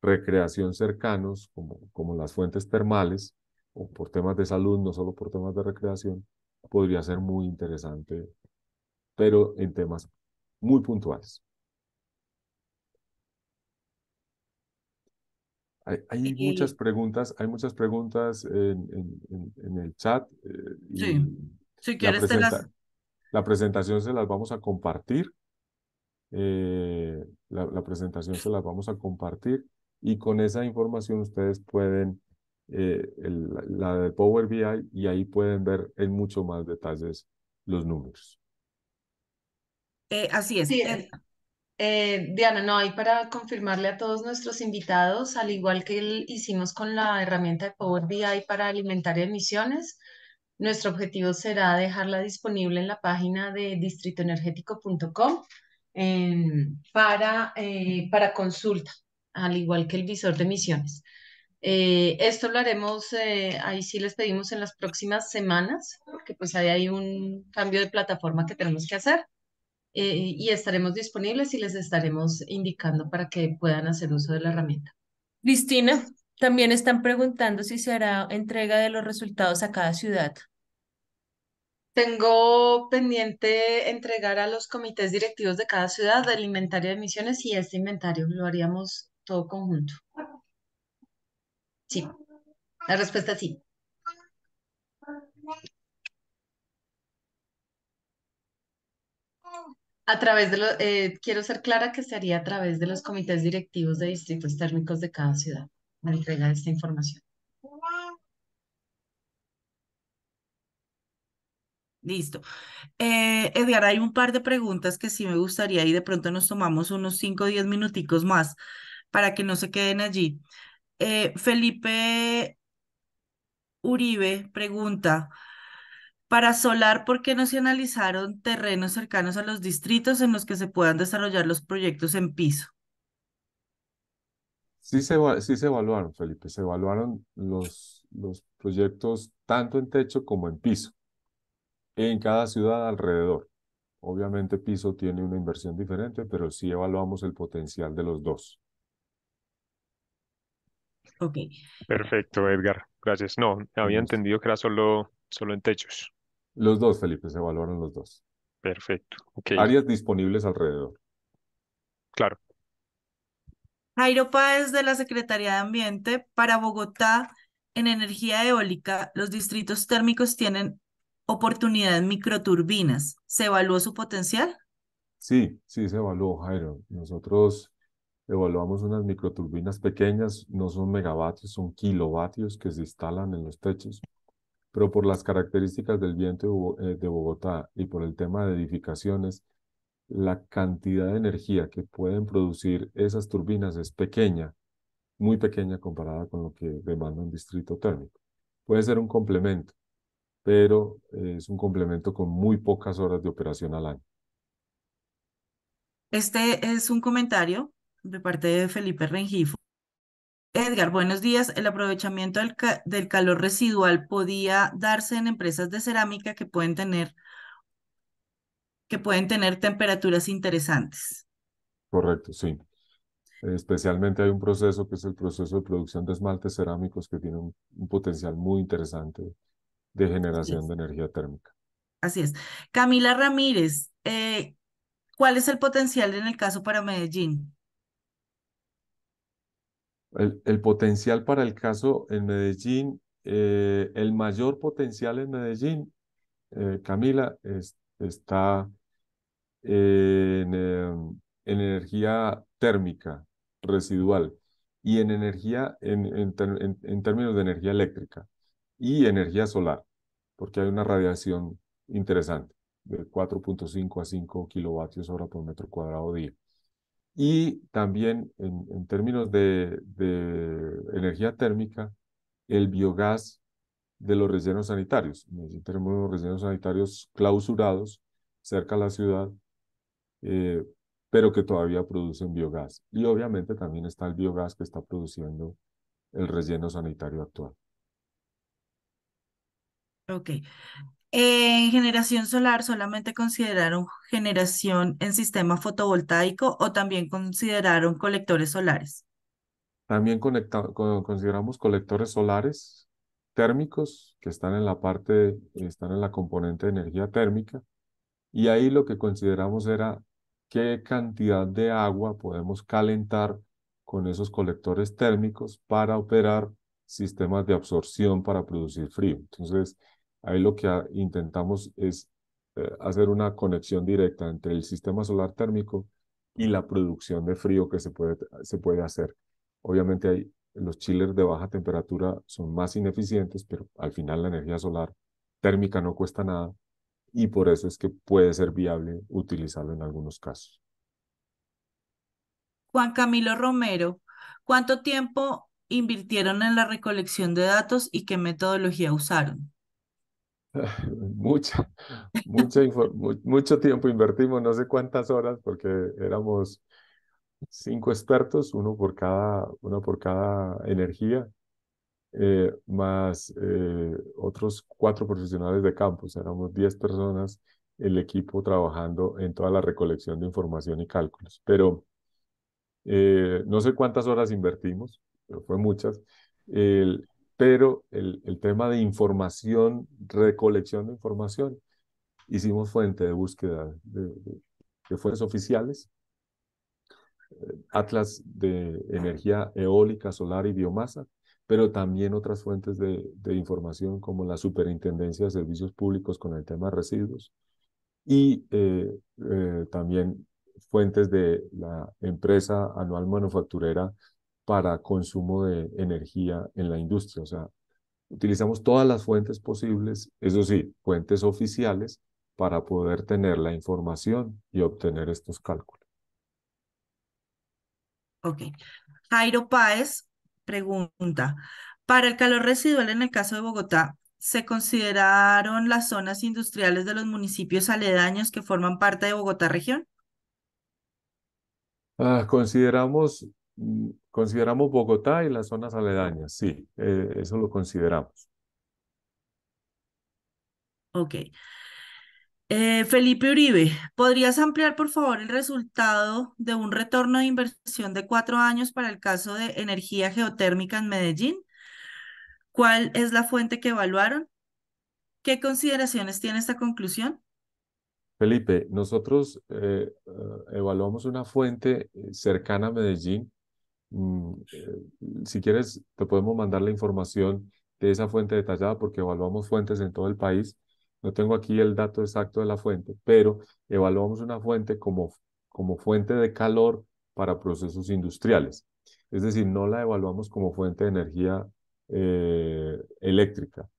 recreación cercanos, como las fuentes termales, o por temas de salud, no solo por temas de recreación, podría ser muy interesante, pero en temas muy puntuales.
Eh,
Hay muchas preguntas en el chat
sí,
y
si
la,
quieres te las...
presenta, la presentación se las vamos a compartir. La presentación se las vamos a compartir y con esa información ustedes pueden, la de Power BI, y ahí pueden ver en mucho más detalles los números.
así es.
Sí, Diana, no, hay para confirmarle a todos nuestros invitados, al igual que hicimos con la herramienta de Power BI para alimentar emisiones, Nuestro objetivo será dejarla disponible en la página de distritoenergético.com para consulta, al igual que el visor de emisiones. Esto lo haremos, ahí sí les pedimos en las próximas semanas, porque pues ahí hay un cambio de plataforma que tenemos que hacer, y estaremos disponibles y les estaremos indicando para que puedan hacer uso de la herramienta.
Cristina, también están preguntando si se hará entrega de los resultados a cada ciudad.
Tengo pendiente entregar a los comités directivos de cada ciudad el inventario de emisiones y este inventario lo haríamos todo conjunto. Sí, la respuesta es sí. A través de quiero ser clara que sería a través de los comités directivos de distritos térmicos de cada ciudad, la entrega de esta información.
Listo. Edgar, hay un par de preguntas que sí me gustaría y de pronto nos tomamos unos 5 o 10 minuticos más para que no se queden allí. Felipe Uribe pregunta, para solar, ¿por qué no se analizaron terrenos cercanos a los distritos en los que se puedan desarrollar los proyectos en piso?
Sí se evaluaron, Felipe, se evaluaron los proyectos tanto en techo como en piso, en cada ciudad alrededor. Obviamente piso tiene una inversión diferente, pero sí evaluamos el potencial de los dos.
Ok,
Perfecto, Edgar. Gracias. No,
Con
había
gusto.
entendido que era solo en techos.
Los dos, Felipe, se evaluaron los dos.
Perfecto. Ok,
Áreas disponibles alrededor.
claro.
Jairo Páez de la Secretaría de Ambiente, para Bogotá, en energía eólica, los distritos térmicos tienen oportunidad en microturbinas. ¿Se evaluó su potencial?
Sí, sí se evaluó, Jairo. Nosotros evaluamos unas microturbinas pequeñas, no son megavatios, son kilovatios que se instalan en los techos, pero por las características del viento de Bogotá y por el tema de edificaciones, la cantidad de energía que pueden producir esas turbinas es pequeña, muy pequeña comparada con lo que demanda un distrito térmico. Puede ser un complemento, pero es un complemento con muy pocas horas de operación al año.
Este es un comentario de parte de Felipe Rengifo. Edgar, buenos días. El aprovechamiento del calor residual podía darse en empresas de cerámica que pueden tener temperaturas interesantes.
Correcto, sí. Especialmente hay un proceso que es el proceso de producción de esmaltes cerámicos que tiene un potencial muy interesante de
Así
generación
es.
de energía térmica.
Así es. Camila Ramírez, ¿cuál es el potencial en el caso para Medellín?
El potencial para el caso en Medellín, el mayor potencial en Medellín, Camila, está en energía térmica residual y en energía, en términos de energía eléctrica y energía solar, porque hay una radiación interesante de 4,5 a 5 kilovatios hora por metro cuadrado día. Y también en términos de energía térmica, el biogás de los rellenos sanitarios. Tenemos unos rellenos sanitarios clausurados cerca a la ciudad, eh, pero que todavía producen biogás. Y obviamente también está el biogás que está produciendo el relleno sanitario actual.
Ok. En generación solar, ¿solamente consideraron generación en sistema fotovoltaico o también consideraron colectores solares?
También consideramos colectores solares térmicos que están en la parte, están en la componente de energía térmica. Y ahí lo que consideramos era qué cantidad de agua podemos calentar con esos colectores térmicos para operar sistemas de absorción para producir frío. Entonces, ahí lo que intentamos es hacer una conexión directa entre el sistema solar térmico y la producción de frío que se puede hacer. Obviamente los chillers de baja temperatura son más ineficientes, pero al final la energía solar térmica no cuesta nada y por eso es que puede ser viable utilizarlo en algunos casos.
Juan Camilo Romero, ¿cuánto tiempo invirtieron en la recolección de datos y qué metodología usaron?
Mucha, mucho tiempo invertimos, no sé cuántas horas, porque éramos 5 expertos, uno por cada energía, más otros 4 profesionales de campus. Éramos 10 personas, el equipo trabajando en toda la recolección de información y cálculos. Pero no sé cuántas horas invertimos, pero fue muchas. El- pero el tema de información, recolección de información, hicimos fuente de búsqueda de fuentes oficiales, atlas de energía eólica, solar y biomasa, pero también otras fuentes de información como la Superintendencia de Servicios Públicos con el tema de residuos y también fuentes de la empresa anual manufacturera para consumo de energía en la industria. O sea, utilizamos todas las fuentes posibles, eso sí, fuentes oficiales, para poder tener la información y obtener estos cálculos.
Ok. Jairo Páez pregunta, para el calor residual en el caso de Bogotá, ¿se consideraron las zonas industriales de los municipios aledaños que forman parte de Bogotá región?
Consideramos Bogotá y las zonas aledañas, sí, eso lo consideramos.
Ok. Felipe Uribe, ¿podrías ampliar por favor el resultado de un retorno de inversión de 4 años para el caso de energía geotérmica en Medellín? ¿Cuál es la fuente que evaluaron? ¿Qué consideraciones tiene esta conclusión?
Felipe, nosotros evaluamos una fuente cercana a Medellín. Si quieres, te podemos mandar la información de esa fuente detallada porque evaluamos fuentes en todo el país. No tengo aquí el dato exacto de la fuente, pero evaluamos una fuente como fuente de calor para procesos industriales. Es decir, no la evaluamos como fuente de energía eléctrica.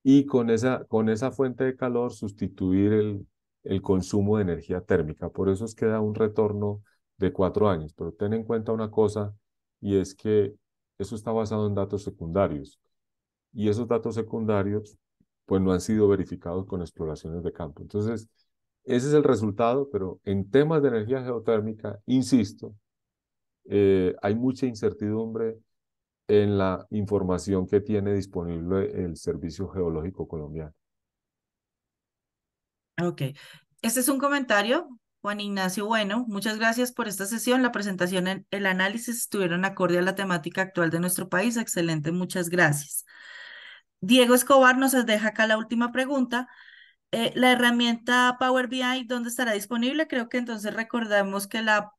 Y con esa fuente de calor sustituir el consumo de energía térmica. Por eso es que da un retorno de 4 años. Pero ten en cuenta una cosa, y es que eso está basado en datos secundarios. Y esos datos secundarios, pues no han sido verificados con exploraciones de campo. Entonces, ese es el resultado, pero en temas de energía geotérmica, insisto, hay mucha incertidumbre en la información que tiene disponible el Servicio Geológico Colombiano.
Ok. Este es un comentario, Juan Ignacio. Bueno, muchas gracias por esta sesión. La presentación, el análisis estuvieron acorde a la temática actual de nuestro país. Excelente, muchas gracias. Diego Escobar nos deja acá la última pregunta. La herramienta Power BI, ¿dónde estará disponible? Creo que entonces recordamos que la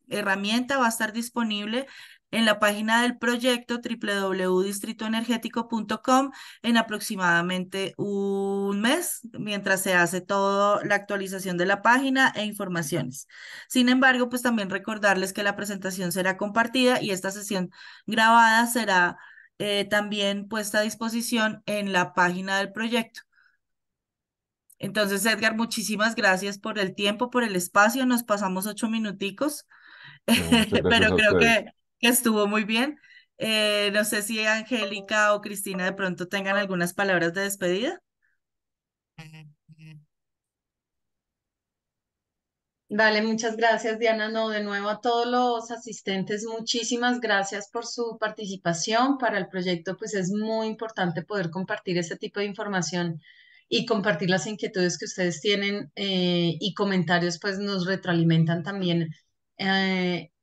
herramienta va a estar disponible en la página del proyecto www.distritoenergético.com en aproximadamente un mes, mientras se hace toda la actualización de la página e informaciones. Sin embargo, pues también recordarles que la presentación será compartida y esta sesión grabada será también puesta a disposición en la página del proyecto. Entonces, Edgar, muchísimas gracias por el tiempo, por el espacio. Nos pasamos 8 minuticos,
No, muchas gracias
pero
a
creo
ustedes.
que estuvo muy bien. No sé si Angélica o Cristina de pronto tengan algunas palabras de despedida.
Dale, muchas gracias, Diana. No, de nuevo a todos los asistentes, muchísimas gracias por su participación. Para el proyecto, pues es muy importante poder compartir este tipo de información y compartir las inquietudes que ustedes tienen y comentarios, pues nos retroalimentan también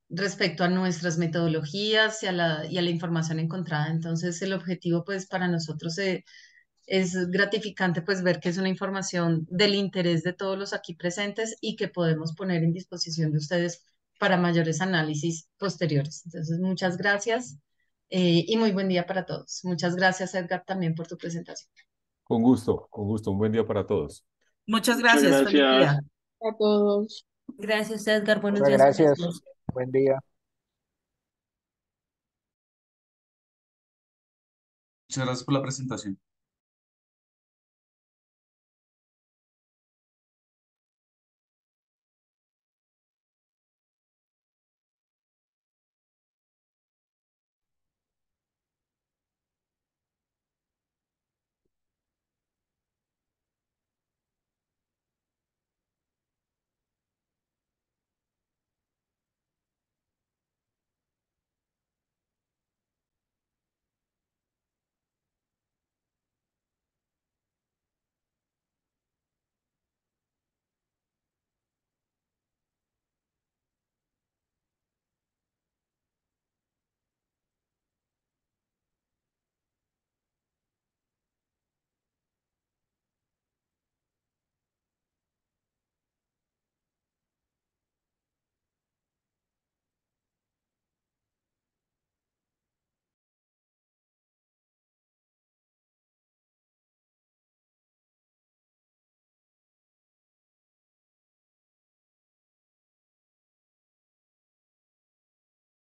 respecto a nuestras metodologías y a la información encontrada. Entonces, el objetivo, pues para nosotros es gratificante pues ver que es una información del interés de todos los aquí presentes y que podemos poner en disposición de ustedes para mayores análisis posteriores. Entonces, muchas gracias y muy buen día para todos. Muchas gracias, Edgar, también por tu presentación.
Con gusto, un buen día para todos.
Muchas
Muchas
gracias. Feliz
gracias.
día.
A todos.
Gracias, Edgar. Buenos
Muchas
días para
gracias.
todos.
Buen día.
Muchas gracias por la presentación.